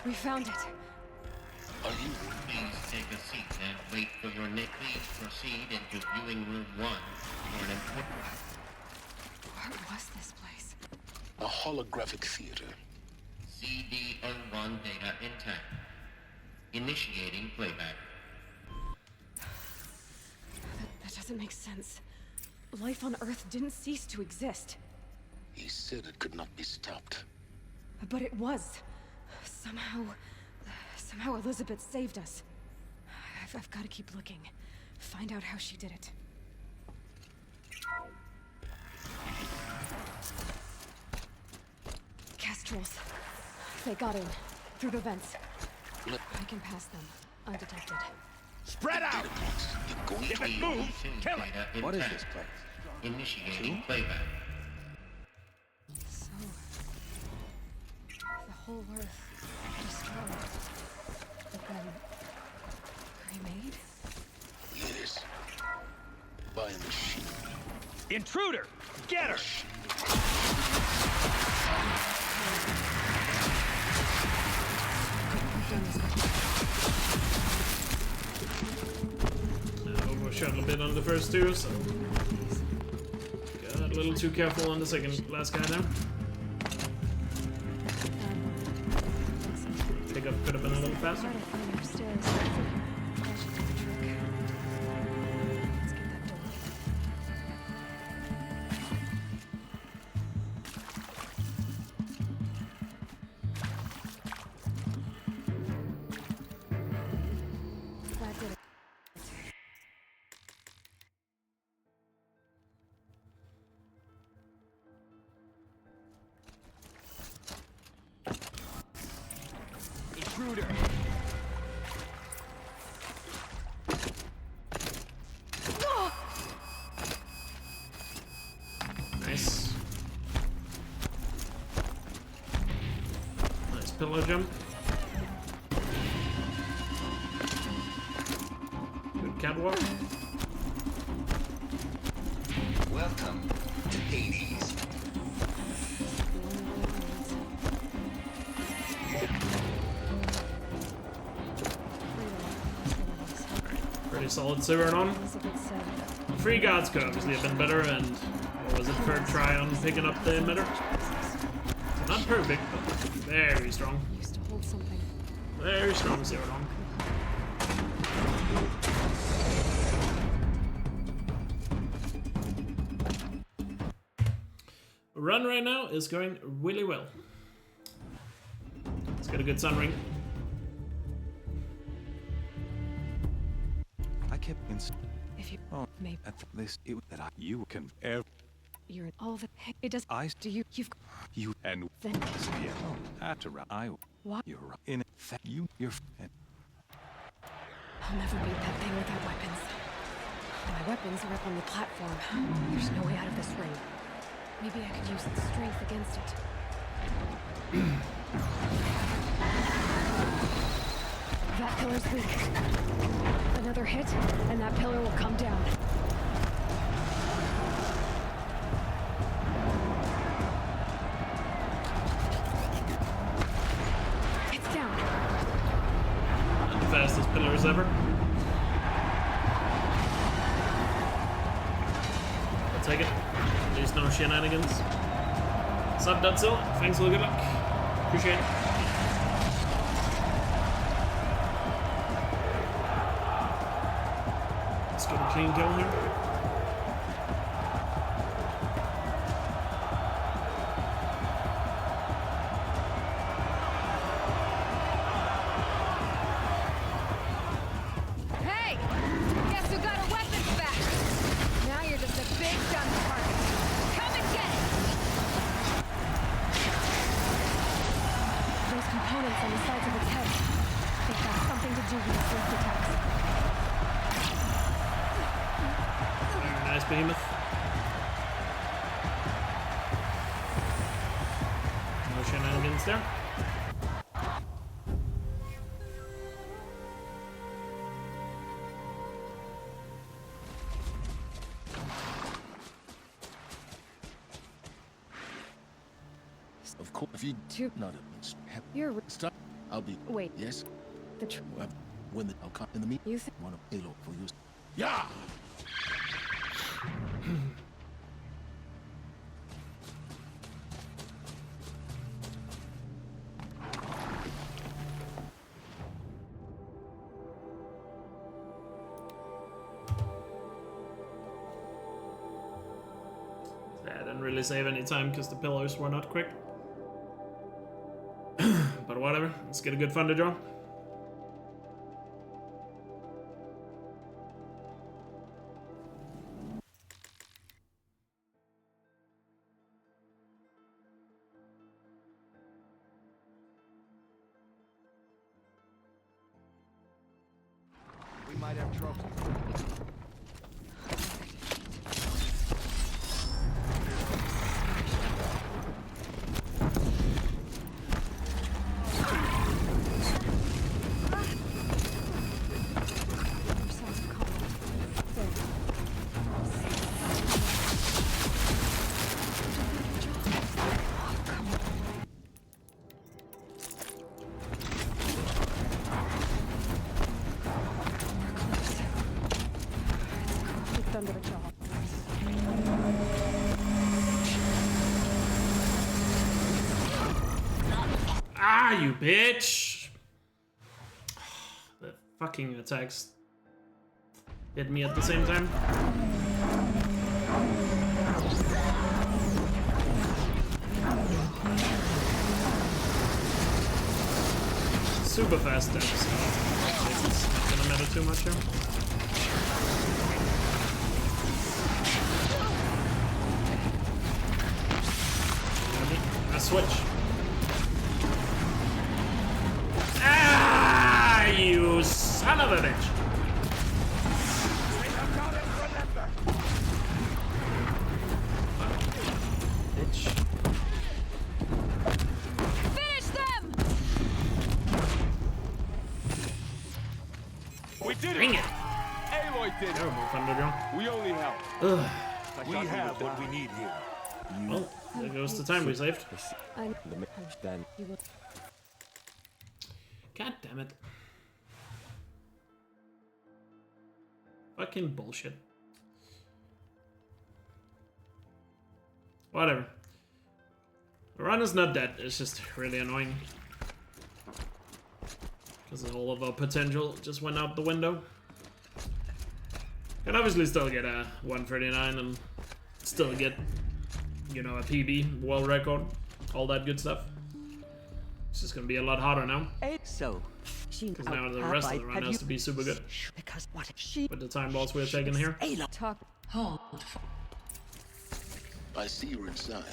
We found it. Are you? Please take a seat and wait for your name. Please proceed into viewing room 1 for an important... What was this place? A holographic theater. CD01 data intact. Initiating playback. That doesn't make sense. Life on Earth didn't cease to exist. He said it could not be stopped. But it was. Somehow Elizabeth saved us. I've got to keep looking. Find out how she did it. Kestrels. They got in. Through the vents. I can pass them, undetected. Spread out! If it moves, kill it! What is this place? Initiating playback. So... the whole Earth destroyed. But then... remade? Yes. By a machine. Intruder! Get her! Overshot a bit on the first two, so got a little too careful on the last guy there. Pickup could have been a little faster. Intruder! Nice. Nice pillow jump. Good catwalk. Welcome to Hades. Pretty solid Speedrun on. Free guards could obviously have been better, and what was it, third try on picking up the emitter? So not perfect, but very strong. Used to hold something. Very strong Speedrun on. Run right now is going really well. Let's get a good sun ring. If you maybe at this you can ever you're in all the it does do you've and then after what you're in fact you're I'll never beat that thing without weapons. My weapons are up on the platform. There's no way out of this ring. Maybe I could use its strength against it. That pillar's weak. Another hit, and that pillar will come down. It's down. Not the fastest pillars ever. I'll take it. At least no shenanigans. Sub Dutzilla, thanks for the good luck. Appreciate it. Let's get a clean kill here. Hey! Guess who got a weapons back? Now you're just a big dumb target. Come and get it! Those components on the sides of its head. They've got something to do with its lift attacks. Very nice, Behemoth. No shenanigans there. Of course, if you Two. not You're stop, I'll be. wait. Yes. The Well, When the I'll come in the meet. You think One of Halo for you. Yeah! I didn't really save any time because the pillars were not quick. But whatever, let's get a good thunder draw. We might have trouble. Thunder the jaw. Ah, you bitch! The fucking attacks hit me at the same time. Super fast steps. It's not gonna matter too much here. A switch. Ah, you son of a bitch! Bitch. Finish them! We did it! Dang it! Aloy did it! Terrible thunder draw. We only help. Ugh. We have what we need here. Well, there goes the time we saved. Then God damn it. Fucking bullshit. Whatever. The run is not dead, it's just really annoying. Because all of our potential just went out the window. Can obviously still get a 139 and still get, you know, a PB, world record, all that good stuff. It's just gonna be a lot harder now. So, because now the rest of the run has to be super good. Because what she With the time balls we're taking here. Talk. Hold. I see you're inside.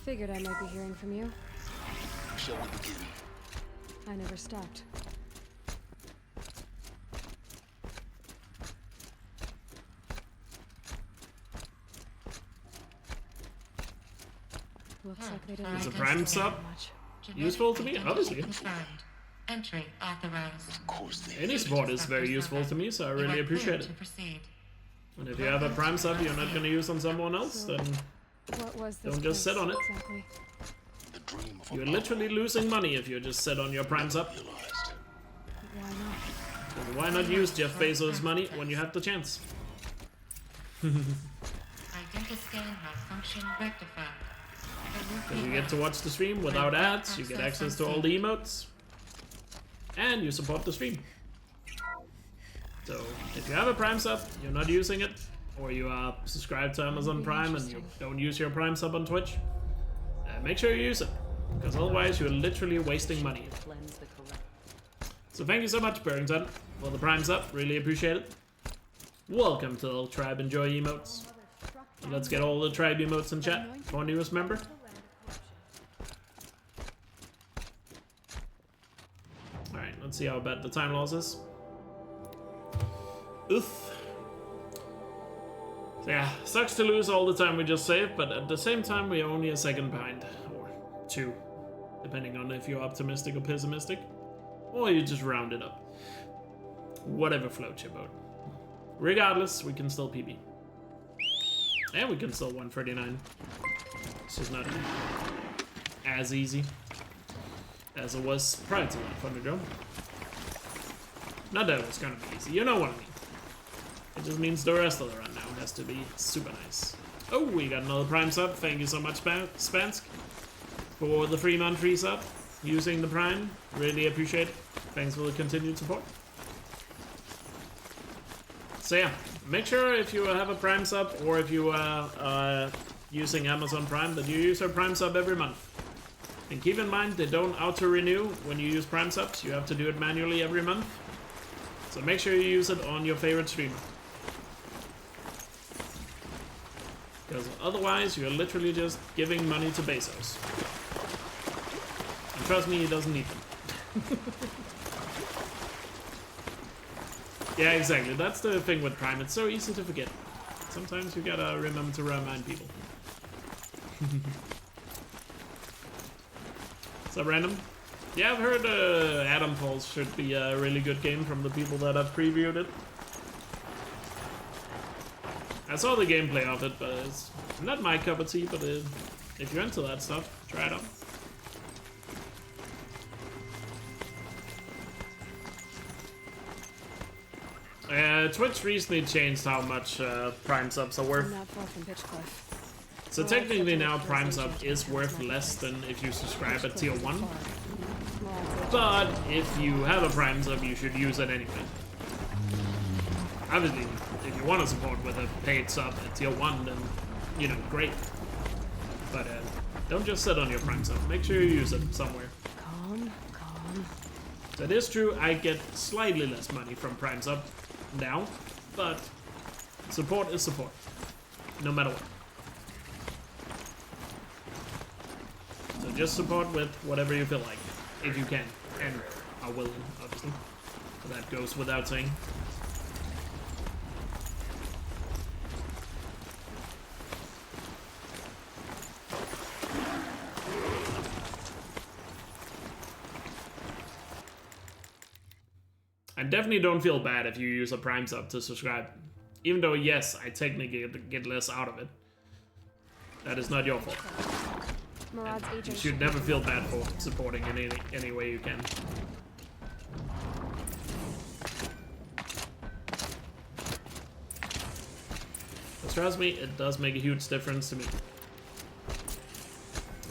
Figured I might be hearing from you. Shall we begin? I never stopped. Looks like they didn't. Is a prime sub useful to me? Obviously. Entry authorized. Of course they Any sport is very useful to me, so I really appreciate it. And if you have a prime sub you're not gonna use on someone else, then What was this don't just sit on it. Exactly? The dream of You're literally losing money if you just sit on your prime sub. Why not? Then why not use Jeff Bezos' money when you have the chance? Identity scan malfunction rectified. Because you get to watch the stream without ads, you get access to all the emotes, and you support the stream. So, if you have a Prime sub, you're not using it, or you are subscribed to Amazon Prime and you don't use your Prime sub on Twitch, make sure you use it, because otherwise you're literally wasting money. So thank you so much, Burrington, for the Prime sub, really appreciate it. Welcome to the Tribe Enjoy emotes. And let's get all the Tribe emotes in chat for a newest member. Alright, let's see how bad the time loss is. Oof. So yeah, sucks to lose all the time we just saved, but at the same time we are only a second behind. Or two, depending on if you're optimistic or pessimistic. Or you just round it up. Whatever floats your boat. Regardless, we can still PB. And we can still 139. It's just not as easy as it was prior to that Thunder Dome. Not that it's gonna be easy, you know what I mean. It just means the rest of the run now has to be super nice. Oh, we got another Prime sub. Thank you so much, Spansk, for the 3-month free sub. Using the Prime. Really appreciate it. Thanks for the continued support. So yeah, make sure if you have a Prime sub or if you are using Amazon Prime that you use our Prime sub every month. And keep in mind, they don't auto-renew when you use Prime subs. You have to do it manually every month. So make sure you use it on your favorite streamer. Because otherwise, you're literally just giving money to Bezos. And trust me, he doesn't need them. Yeah, exactly. That's the thing with Prime. It's so easy to forget. Sometimes you gotta remember to remind people. Is that random? Yeah, I've heard Adam Pulse should be a really good game from the people that have previewed it. I saw the gameplay of it, but it's not my cup of tea, but if you're into that stuff, try it out. Twitch recently changed how much Prime subs are worth. Not far from Pitchcliff. So technically now Prime sub is worth less than if you subscribe at tier 1. But if you have a Prime sub, you should use it anyway. Obviously, if you want to support with a paid sub at tier 1, then, you know, great. But don't just sit on your Prime sub. Make sure you use it somewhere. Calm. So it is true, I get slightly less money from Prime sub now, but support is support, no matter what. So just support with whatever you feel like, if you can, and are willing, obviously. So that goes without saying. I definitely don't feel bad if you use a Prime sub to subscribe. Even though, yes, I technically get less out of it. That is not your fault. You should never feel bad for supporting in any way you can. But trust me, it does make a huge difference to me.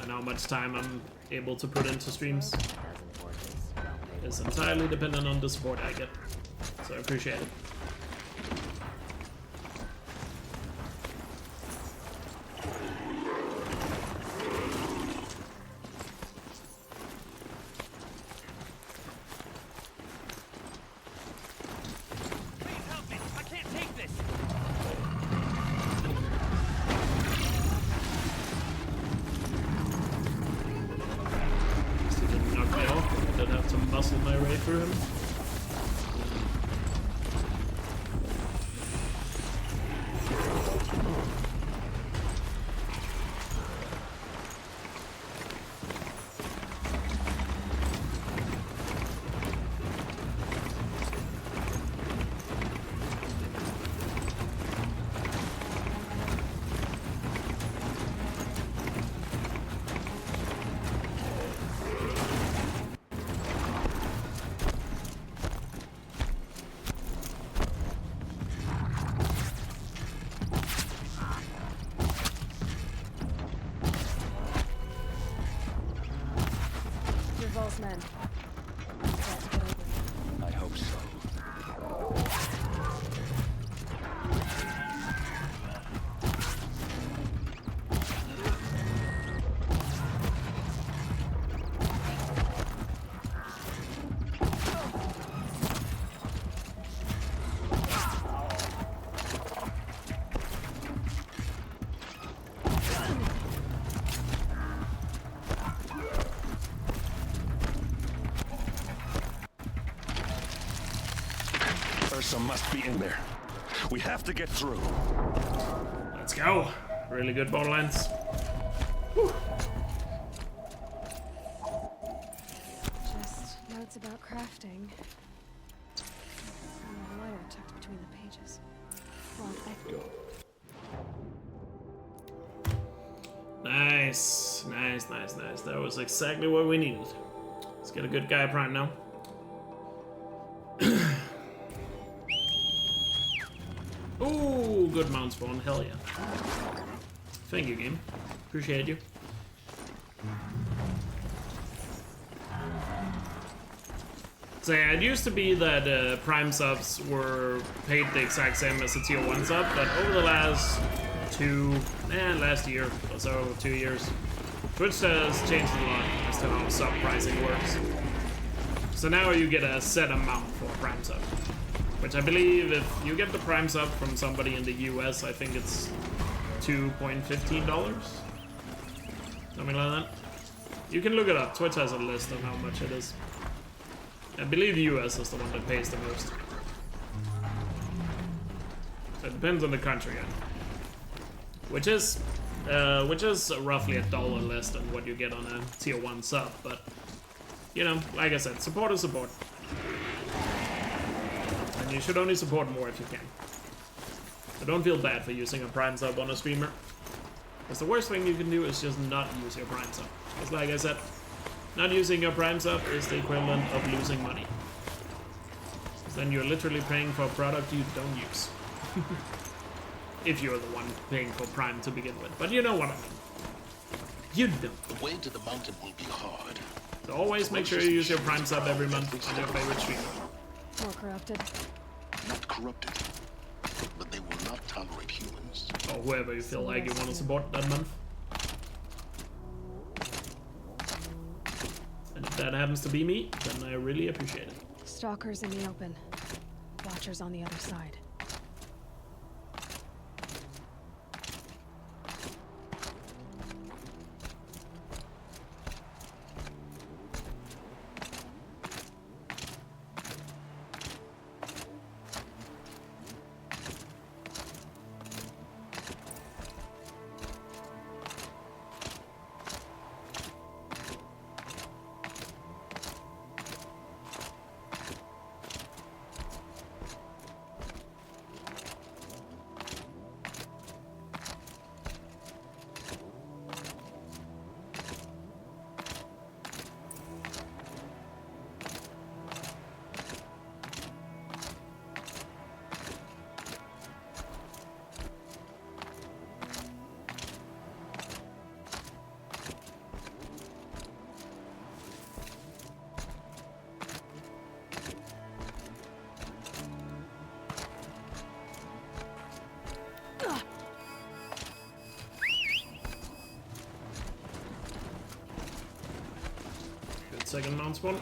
And how much time I'm able to put into streams is entirely dependent on the support I get. So I appreciate it. Men. I hope so. Ursa must be in there. We have to get through. Let's go. Really good Borderlands. Whew. Just notes about crafting. And a letter tucked between the pages. Nice. That was exactly what we needed. Let's get a good guy prime now. Ooh, good mount spawn. Hell yeah. Thank you, game. Appreciate you. So yeah, it used to be that Prime subs were paid the exact same as a tier 1 sub, but over the last last year or so, 2 years, Twitch has changed a lot as to how sub pricing works. So now you get a set amount for Prime sub, which I believe if you get the Prime sub from somebody in the US, I think it's $2.15, something like that. You can look it up. Twitch has a list of how much it is. I believe the US is the one that pays the most. So it depends on the country, which is roughly $1 less than what you get on a tier 1 sub. But you know, like I said, support is support, and you should only support more if you can. So don't feel bad for using a Prime sub on a streamer, because the worst thing you can do is just not use your Prime sub. Because like I said, not using your Prime sub is the equivalent of losing money. Then you're literally paying for a product you don't use. If you're the one paying for Prime to begin with. But you know what I mean. You know. The way to the mountain will be hard. So always make sure you use your Prime sub every month on your favorite streamer. More corrupted. Not corrupted, but they will not tolerate humans. Or whoever you feel like you want to support that month. And if that happens to be me, then I really appreciate it. Stalkers in the open. Watchers on the other side. Second mount spawn.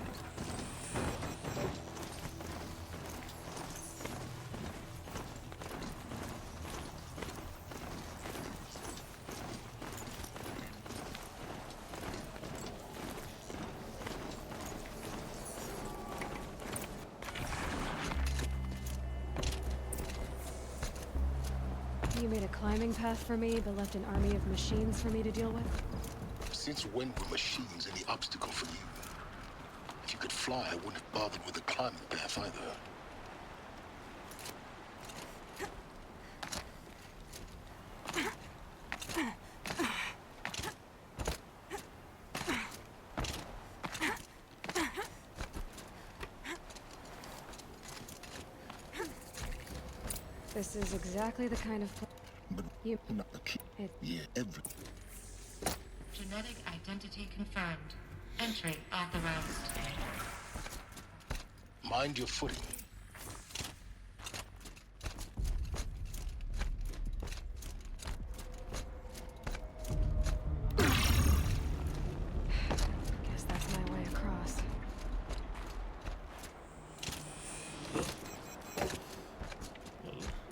You made a climbing path for me, but left an army of machines for me to deal with? Since when were machines any obstacle for you? If you could fly, I wouldn't have bothered with the climbing path either. This is exactly the kind of But you not the key. Yeah, every. Genetic identity confirmed. Entry authorized. Mind your footing. Guess that's my way across.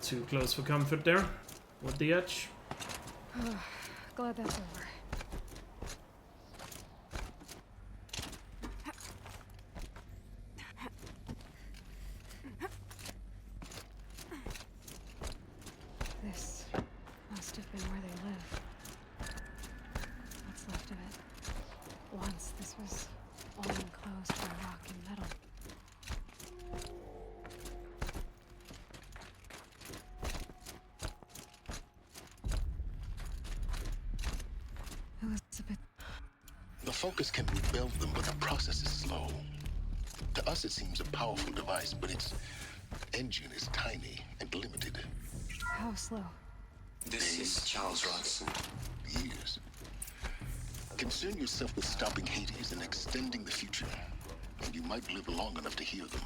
Too close for comfort there with the edge. Glad that's over. This must have been where they live. What's left of it. Once this was all enclosed by rock and metal. Elizabeth. The Focus can rebuild them, but the process is slow. To us, it seems a powerful device, but its engine is tiny and limited. How slow? This is Charles Ronson. Years. Concern yourself with stopping Hades and extending the future, and you might live long enough to hear them.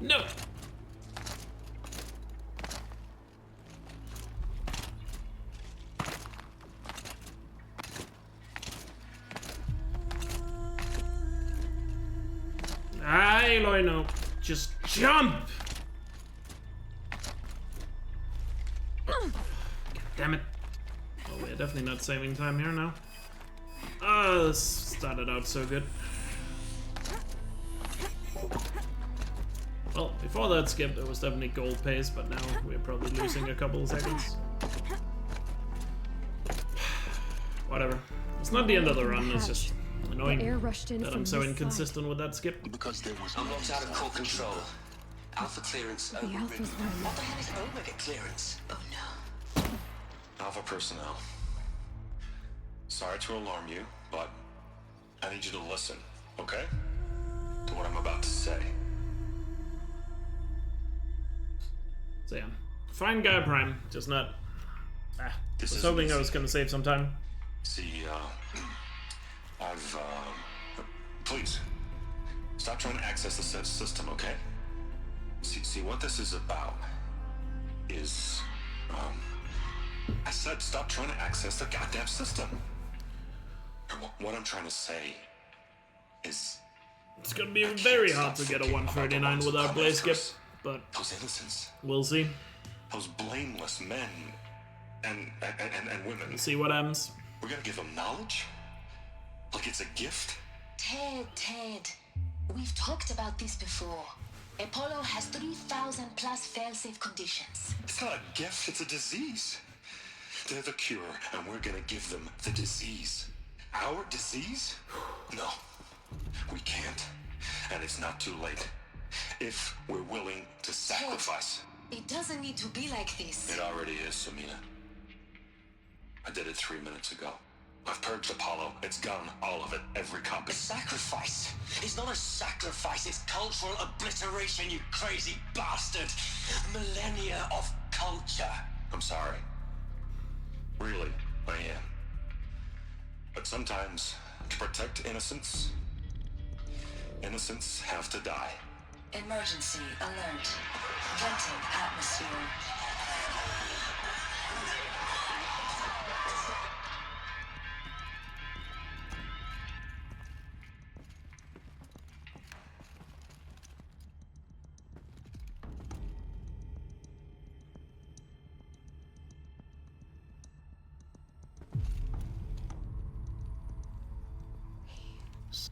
No! Aloy, no. Just jump! God damn it. Oh, we're definitely not saving time here now. Oh, this started out so good. Well, before that skip, it was definitely gold pace, but now we're probably losing a couple of seconds. Whatever. It's not the end of the run, it's just annoying that I'm so inconsistent with that skip. Because there was I'm locked out of core control. Alpha clearance overridden. What the hell is Omega clearance? Oh no. Alpha personnel. Sorry to alarm you, but I need you to listen, okay? To what I'm about to say. So yeah, fine guy Prime, just not. Was hoping I was gonna save some time. See, please stop trying to access the system, okay? See what this is about is, I said stop trying to access the goddamn system. What I'm trying to say is, it's gonna be very hard to get a 139 without Blaze Skip, but those innocents, we'll see. Those blameless men and women. We'll see what happens. We're gonna give them knowledge? Like it's a gift? Ted, we've talked about this before. Apollo has 3,000 plus fail-safe conditions. It's not a gift, it's a disease. They're the cure, and we're gonna give them the disease. Our disease? No, we can't. And it's not too late. If we're willing to sacrifice. Ted, it doesn't need to be like this. It already is, Samina. I did it 3 minutes ago. I've purged Apollo. It's gone, all of it, every copy. A sacrifice? It's not a sacrifice, it's cultural obliteration, you crazy bastard! Millennia of culture. I'm sorry. Really, I am. But sometimes, to protect innocence, innocents have to die. Emergency alert. Venting atmosphere.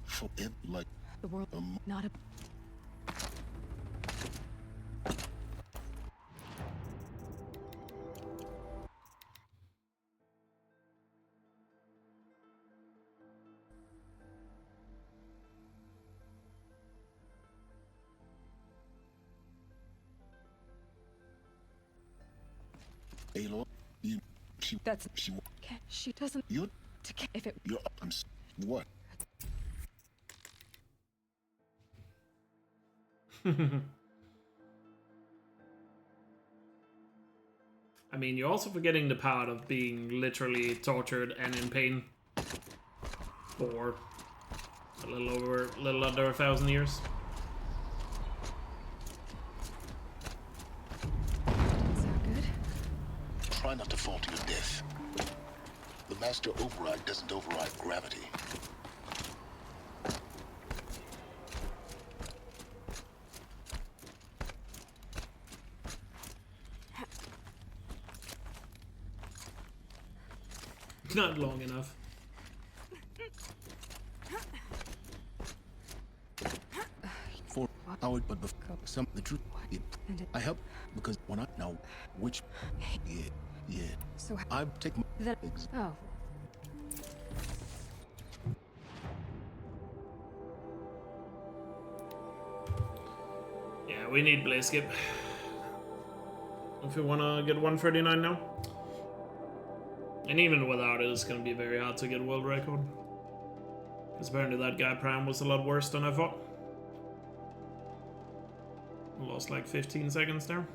For it, like the world, not a. Aloy, She doesn't. You. If it. What? I mean, you're also forgetting the part of being literally tortured and in pain for a little under 1,000 years. Is that good? Try not to fall to your death. The master override doesn't override gravity. Not long enough. For I would but some the truth. I help because when I know which yeah. So I take my that oh. Yeah, we need Blaze Skip. If we wanna get 139 now. And even without it, it's gonna be very hard to get a world record. Because apparently that guy Prime was a lot worse than I thought. Lost like 15 seconds there.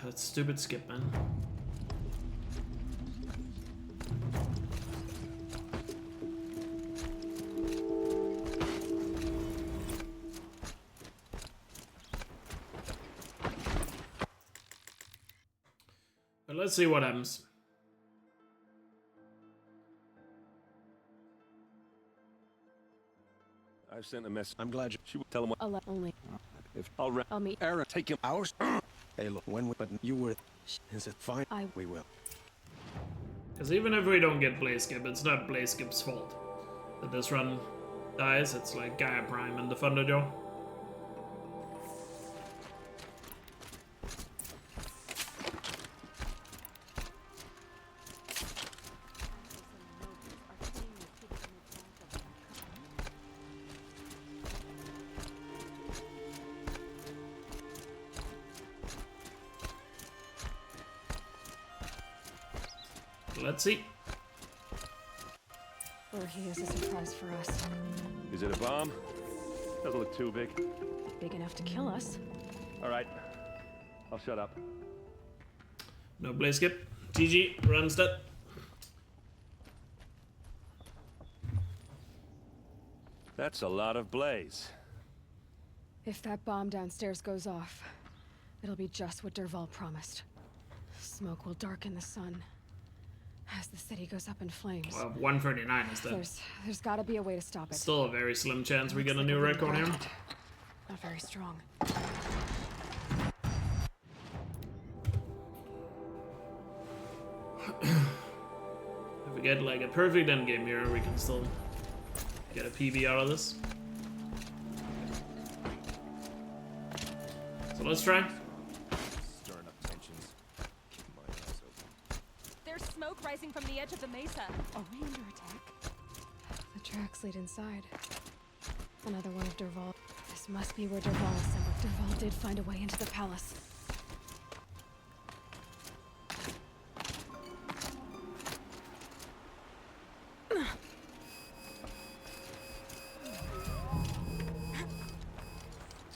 That stupid skip, man. But let's see what happens. I've sent a message. I'm glad she will tell him what. Only. If I'll meet. Aaron, take him ours. Hey, look, when we, but you were, is it fine? We will. Because even if we don't get Blaze Skip, it's not Blaze Skip's fault that this run dies. It's like Gaia Prime and the Thunderjaw. Let's see. Or he has a surprise for us. Is it a bomb? Doesn't look too big. Big enough to kill us. All right. I'll shut up. No Blaze Skip. GG. Run's dead. That's a lot of blaze. If that bomb downstairs goes off, it'll be just what Dervahl promised. Smoke will darken the sun as the city goes up in flames. Well, 139 is dead. There's got to be a way to stop it. Still a very slim chance we get a new record here. Not very strong. If we get like a perfect endgame here, we can still get a PB out of this. So let's try. Stirring up tensions. Keep my eyes open. There's smoke rising from the edge of the mesa. Are we under attack? The tracks lead inside. Another one of Dervahl. This must be where Dervahl assembled. Dervahl did find a way into the palace.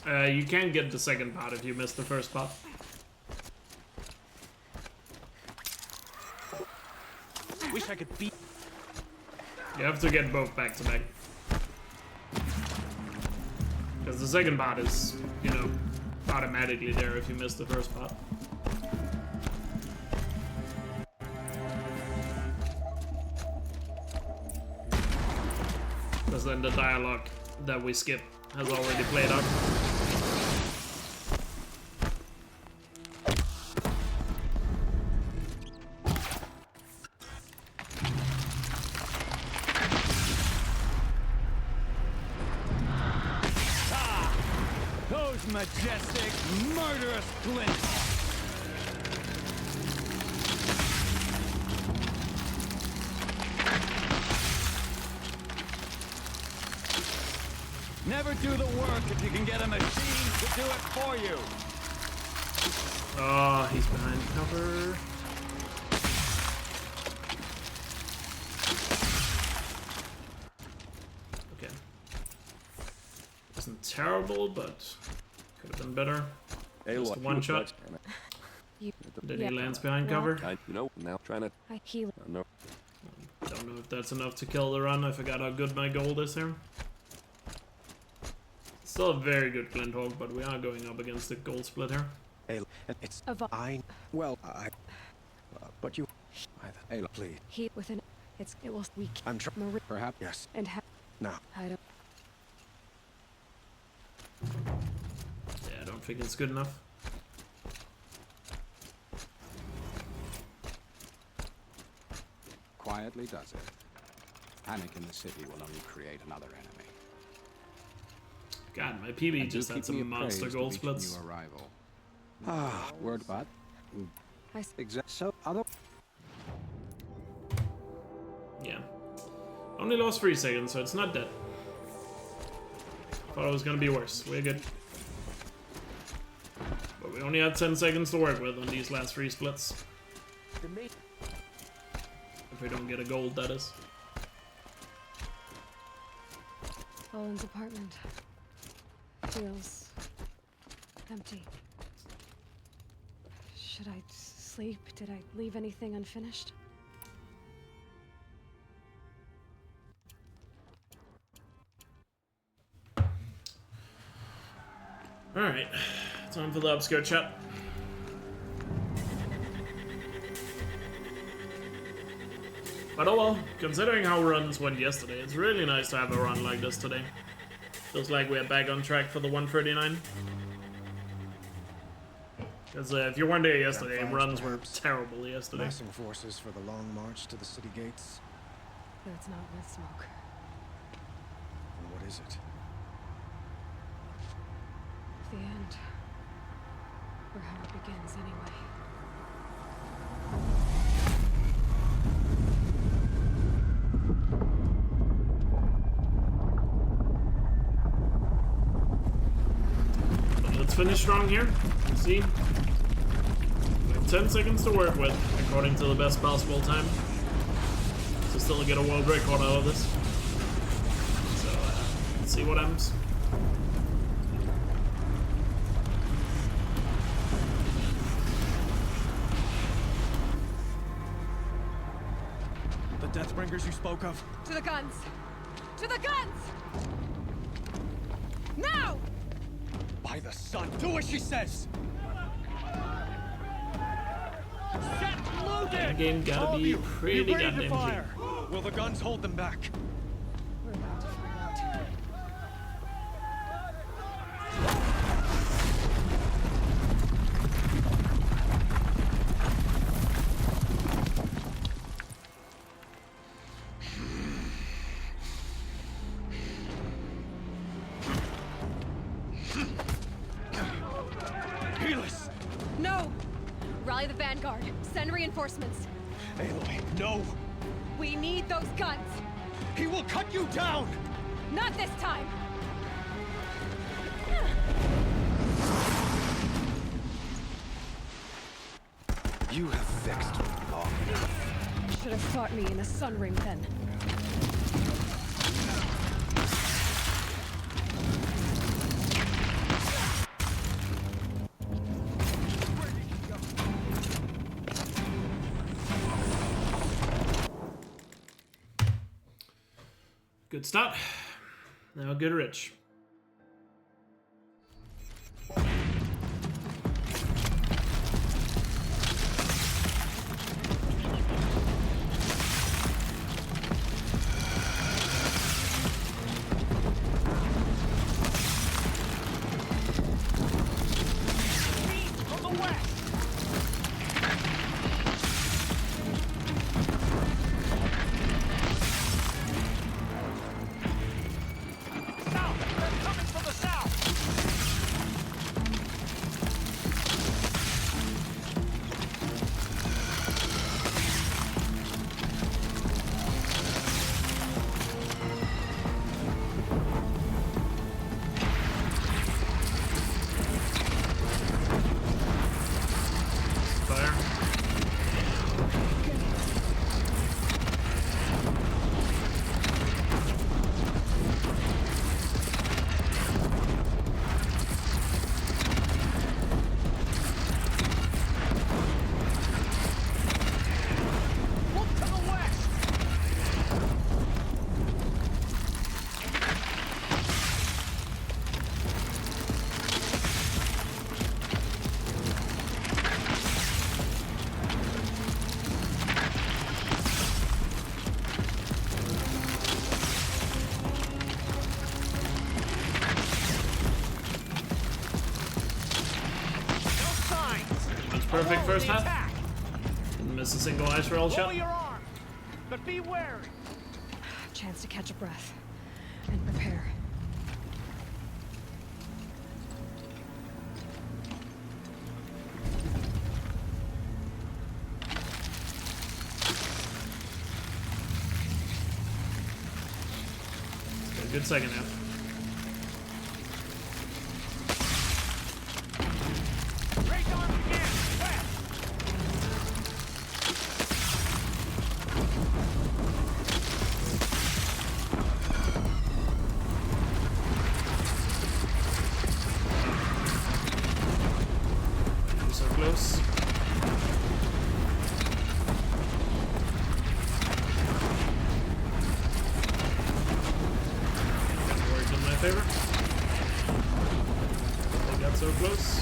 You can't get the second part if you missed the first part. Wish I could beat. You have to get both back to back. Because the second part is, you know, automatically there if you miss the first part. Because then the dialogue that we skip has already played out. Those majestic, murderous glints! Never do the work if you can get a machine to do it for you. Oh, he's behind cover. Okay. Wasn't terrible, but could have been better. Hey, just one shot. Then he lands behind cover. You know, now trying to. No. Don't know if that's enough to kill the run. I forgot how good my gold is here. Still a very good Glint Hawk, but we are going up against the gold split here. Hey, it's but you. Hey, please. He within it will weak. I'm trying. Perhaps yes. And no. I don't. Yeah, I don't think it's good enough. quietly does it. Panic in the city will only create another enemy. God, my PB just had some monster gold splits. New arrival. Ah, word but. Exact. So other. Yeah. Only lost 3 seconds, so it's not dead. Thought it was gonna be worse. We're good. But we only had 10 seconds to work with on these last 3 splits. If we don't get a gold, that is. Owen's apartment feels empty. Should I sleep? Did I leave anything unfinished? Alright, time for the obscure chat. But oh well, considering how runs went yesterday, it's really nice to have a run like this today. Feels like we're back on track for the 139. Because if you weren't there yesterday, runs were terrible yesterday. Massing forces for the long march to the city gates. But it's not with smoke. And what is it? The end. Or how it begins, anyway. But let's finish strong here. See? We have 10 seconds to work with, according to the best possible time. To still get a world record out of this. So, let's see what happens. Deathbringers you spoke of? To the guns! To the guns! Now! By the sun, do as she says! Set loaded! That game gotta be pretty goddamn fire. Will the guns hold them back? We're about to find out. No! Rally the vanguard. Send reinforcements. Aloy, no! We need those guns! He will cut you down! Not this time! You have vexed me long enough. Should have fought me in a sun ring then. Good start. Now good rich. Perfect first half. Didn't miss a single ice rail shot. but be wary. Chance to catch a breath and prepare. A good second now. So close. Worked in my favor. They got so close.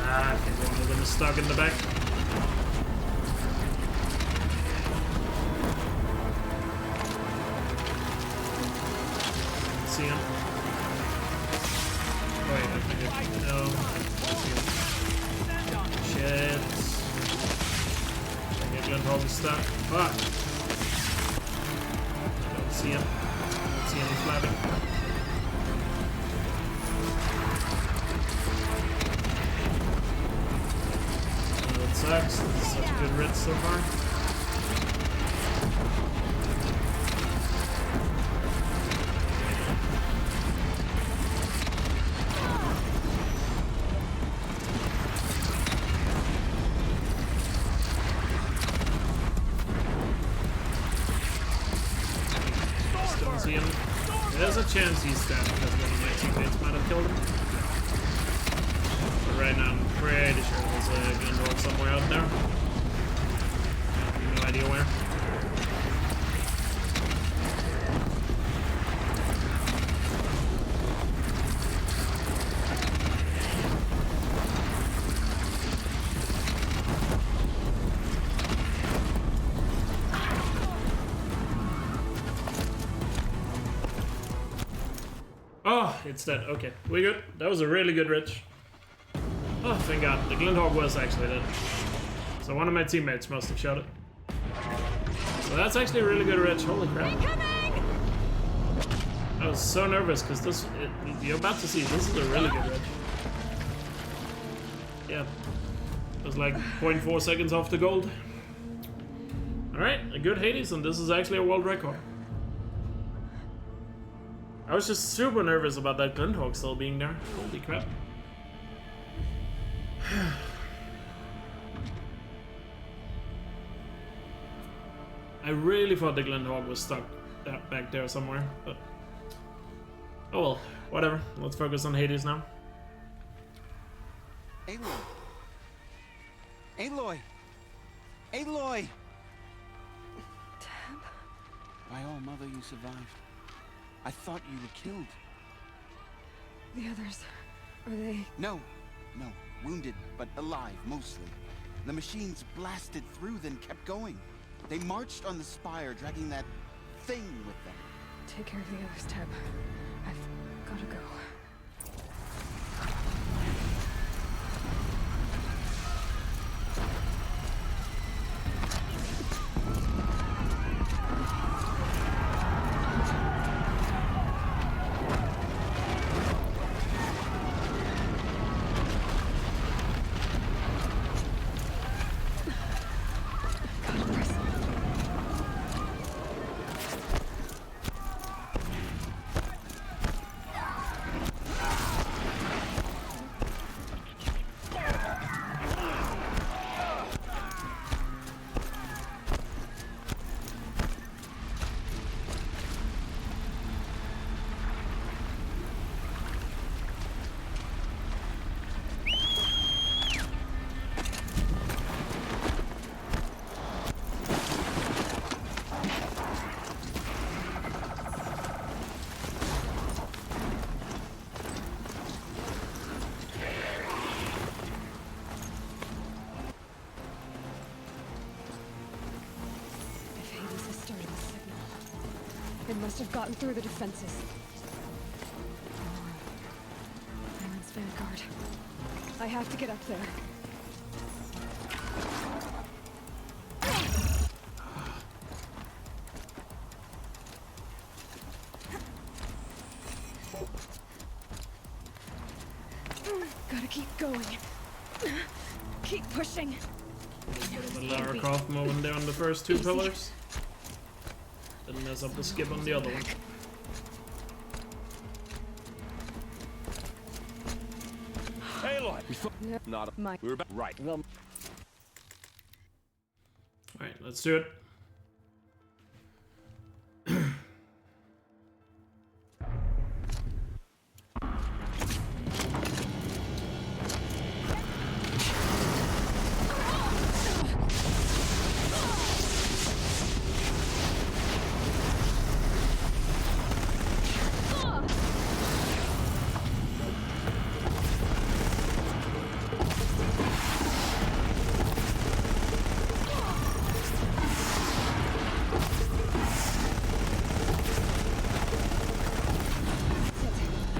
I think one of them is stuck in the back. See him? Wait, I think I no. I see him. Shit. I think Glenn is stuck. Fuck. I don't see him. I don't see any flapping. Sucks. This is such a good rit so far. Still don't see him. There's a chance he's dead because one of my teammates might have killed him. But right now I'm pretty sure there's a Glendor somewhere out there. I have no idea where. Oh, it's dead. Okay, we good. That was a really good Rich. Oh, thank God. The Glendor was actually dead. So one of my teammates must have shot it. So that's actually a really good Rich. Holy crap. I was so nervous because this... you're about to see, this is a really good Rich. Yeah. It was like 0.4 seconds off the gold. Alright, a good Hades, and this is actually a world record. I was just super nervous about that Glendor still being there. Holy crap. I really thought the Glendor was stuck back there somewhere, but oh well, whatever. Let's focus on Hades now. Aloy! Aloy! Aloy! Tab? By all mother, you survived. I thought you were killed. The others, are they? No. Wounded, but alive, mostly. The machines blasted through, then kept going. They marched on the spire, dragging that thing with them. Take care of the others, Tab. I've gotta go. It must have gotten through the defenses. Island's vanguard. I have to get up there. Gotta keep going. Keep pushing. The Lara Croft moment there on the first two pillars. Didn't mess up the skip on the other one. Hey, Lloyd. Not Mike. We're back. Right. Alright, let's do it.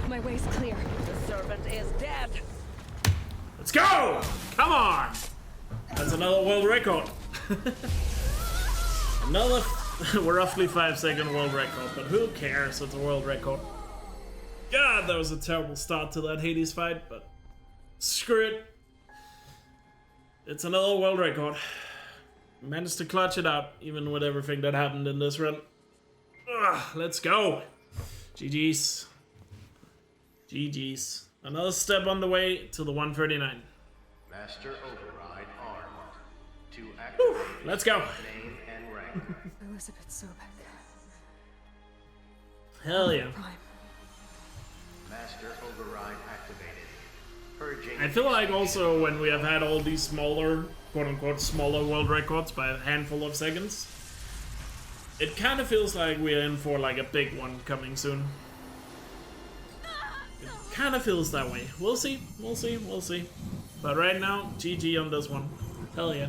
My way's clear. The servant is dead. Let's go! Come on! That's another world record. Another roughly 5-second world record, but who cares? It's a world record. God, that was a terrible start to that Hades fight, but screw it. It's another world record. Managed to clutch it out, even with everything that happened in this run. Ugh, let's go. GG's. GG's. Another step on the way to the 139. Master override armed. To activate let's go. Name and rank. Elizabeth Sobek. Hell yeah. Master override activated. Purging. I feel like also when we have had all these smaller, quote-unquote, smaller world records by a handful of seconds, it kind of feels like we're in for like a big one coming soon. It kind of feels that way. We'll see, we'll see, we'll see. But right now, GG on this one. Hell yeah.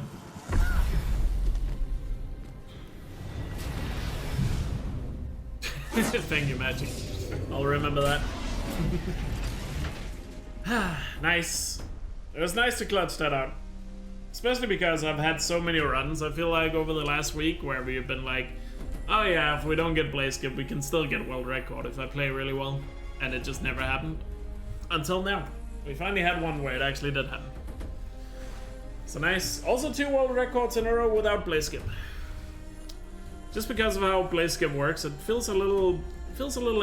Thank you, Magic. I'll remember that. Nice. It was nice to clutch that out. Especially because I've had so many runs, I feel like, over the last week where we've been like, oh yeah, if we don't get Blaze Skip, we can still get world record if I play really well. And it just never happened. Until now. We finally had one where it actually did happen. So nice. Also 2 world records in a row without Blaze Skip. Just because of how Blaze Skip works, it feels a little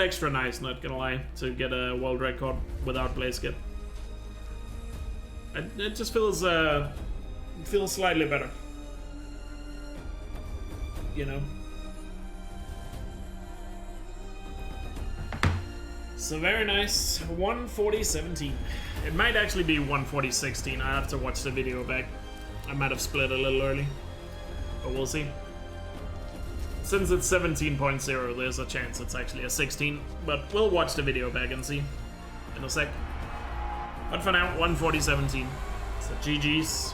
extra nice, not gonna lie, to get a world record without Blaze Skip. It just feels slightly better. You know? So very nice. 140.17. It might actually be 140.16. I have to watch the video back. I might have split a little early. But we'll see. Since it's 17.0, there's a chance it's actually a 16. But we'll watch the video back and see in a sec. But for now, 140.17. So GG's.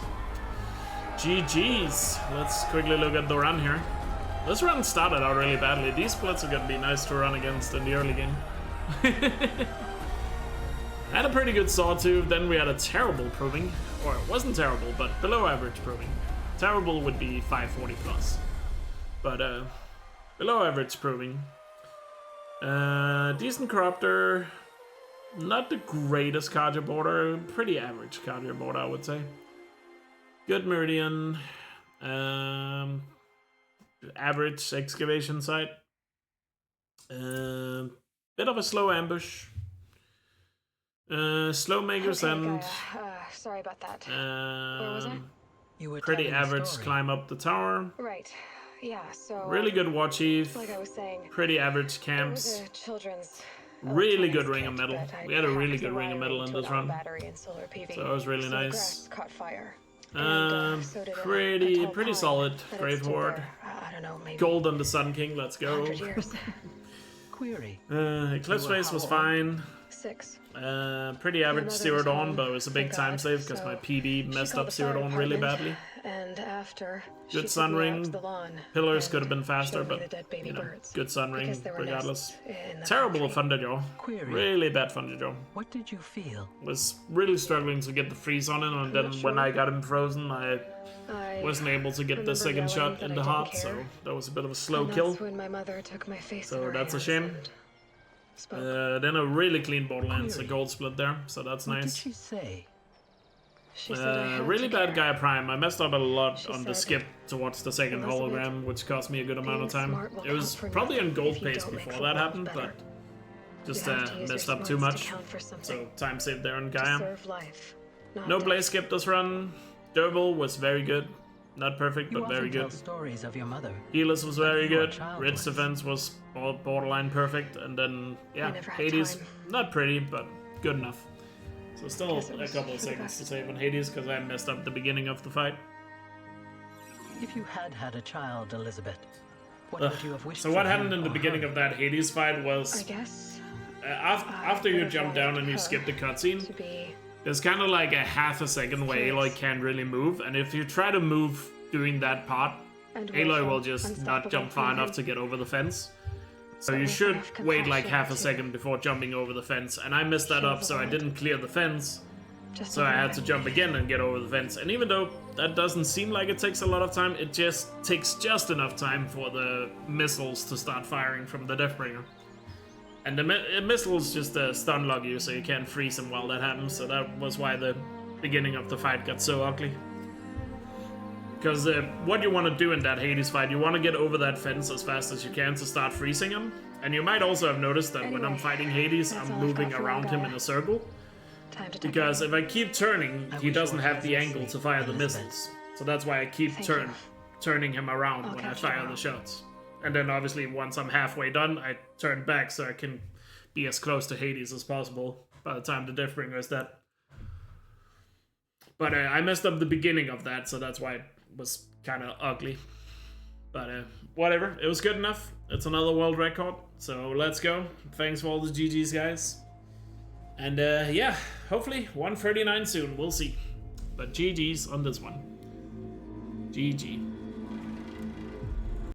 GG's. Let's quickly look at the run here. This run started out really badly. These splits are gonna be nice to run against in the early game. Had a pretty good sawtooth, then we had a terrible proving. Or it wasn't terrible, but below average proving. Terrible would be 540 plus. But below average proving. Decent corruptor. Not the greatest cardio border. Pretty average cardio border, I would say. Good meridian. Average excavation site. Bit of a slow ambush. Slow Maker's End. Sorry about that. Where was I? You were pretty telling the average story. climb up the tower. Right. Yeah, so... Really good watch eve. Like I was saying... Pretty average It was camps. a children's... Really good ring of metal. We had a really good ring of metal in this run. So it was really the nice. grass caught fire. And, so did a Pretty tall solid. pine, but Grave it's still Horde. there. I don't know, maybe Gold on the Sun King. Let's go. 100 years. Query. Eclipse Face was fine. 6. Pretty average mother Zero was Dawn, home, but it was a big thank time God. save because So my PB she messed called up the Zero fire Dawn really department, badly. and after, Good she sun took me out ring. to the lawn Pillars and could have been faster, showed me but the dead baby you know, birds, good sun ring because there were regardless. nests in the Terrible factory. Thunder Query. Really bad Thunder. What did you feel? Was really struggling to get the freeze on it, and I'm then not when sure. I got him frozen, I wasn't able to get the remember second yelling shot that in I the didn't heart, so care. that was a bit of a slow And kill. that's when my mother took my face in So her that's a hands shame. and spoke. Then a really clean Borderlands, a gold split there, so that's What did nice. she say? She said I had Really to bad care. guy prime. I messed up a lot She on the said, skip towards the second "Elizabeth, hologram, which cost me a good amount of being time. smart will It was count for probably on nothing gold if you pace don't make before the that world happened, better. but just You have to use messed your up too smarts to much. count for something. So time saved there on To Gaia. serve life, not No death. blaze skip this run. Durable was very good. Not perfect, You but very often tell good. stories of your mother. Healers was very You are good. childless. Ridge defense was borderline perfect, and then yeah, never had Hades time. not pretty, but good enough. So still Guess it a was couple of for the seconds to best. save on Hades because I messed up the beginning of the fight. If you had had a child, Elizabeth, what would you have wished So for what him happened in the or beginning her? of that Hades fight I was guess after you would've jump down and you wanted skip the cutscene, to be there's kind of like a half a second where Aloy can't really move, and if you try to move doing that part, and Aloy will willful, just not unstoppable jump far from enough him. to get over the fence. So But you with should enough wait like compassion half a to second before jumping over the fence, and I messed that shield up, the so I world. didn't clear the fence. Just So I had remember. to jump again and get over the fence. And even though that doesn't seem like it takes a lot of time, it just takes just enough time for the missiles to start firing from the Deathbringer. And the missiles just stun log you, so you can't freeze them while that happens. So that was why the beginning of the fight got so ugly. Because what you want to do in that Hades fight, you want to get over that fence as fast as you can to start freezing him. And you might also have noticed that when I'm Anyway, fighting Hades, that's I'm all I've moving got for around him Elkjaer. in a circle. Time to tuck Because it if I keep turning, he wish doesn't you have the were angle to asleep, fire the Elizabeth. missiles. So that's why I keep Thank you. turning him around I'll when I catch you fire the tomorrow. shots. And then obviously once I'm halfway done, I turn back so I can be as close to Hades as possible by the time the Deathbringer is dead. But I messed up the beginning of that, so that's why it was kind of ugly. But whatever, it was good enough. It's another world record, so let's go. Thanks for all the GGs, guys. And yeah, hopefully 139 soon, we'll see. But GG's on this one. GG.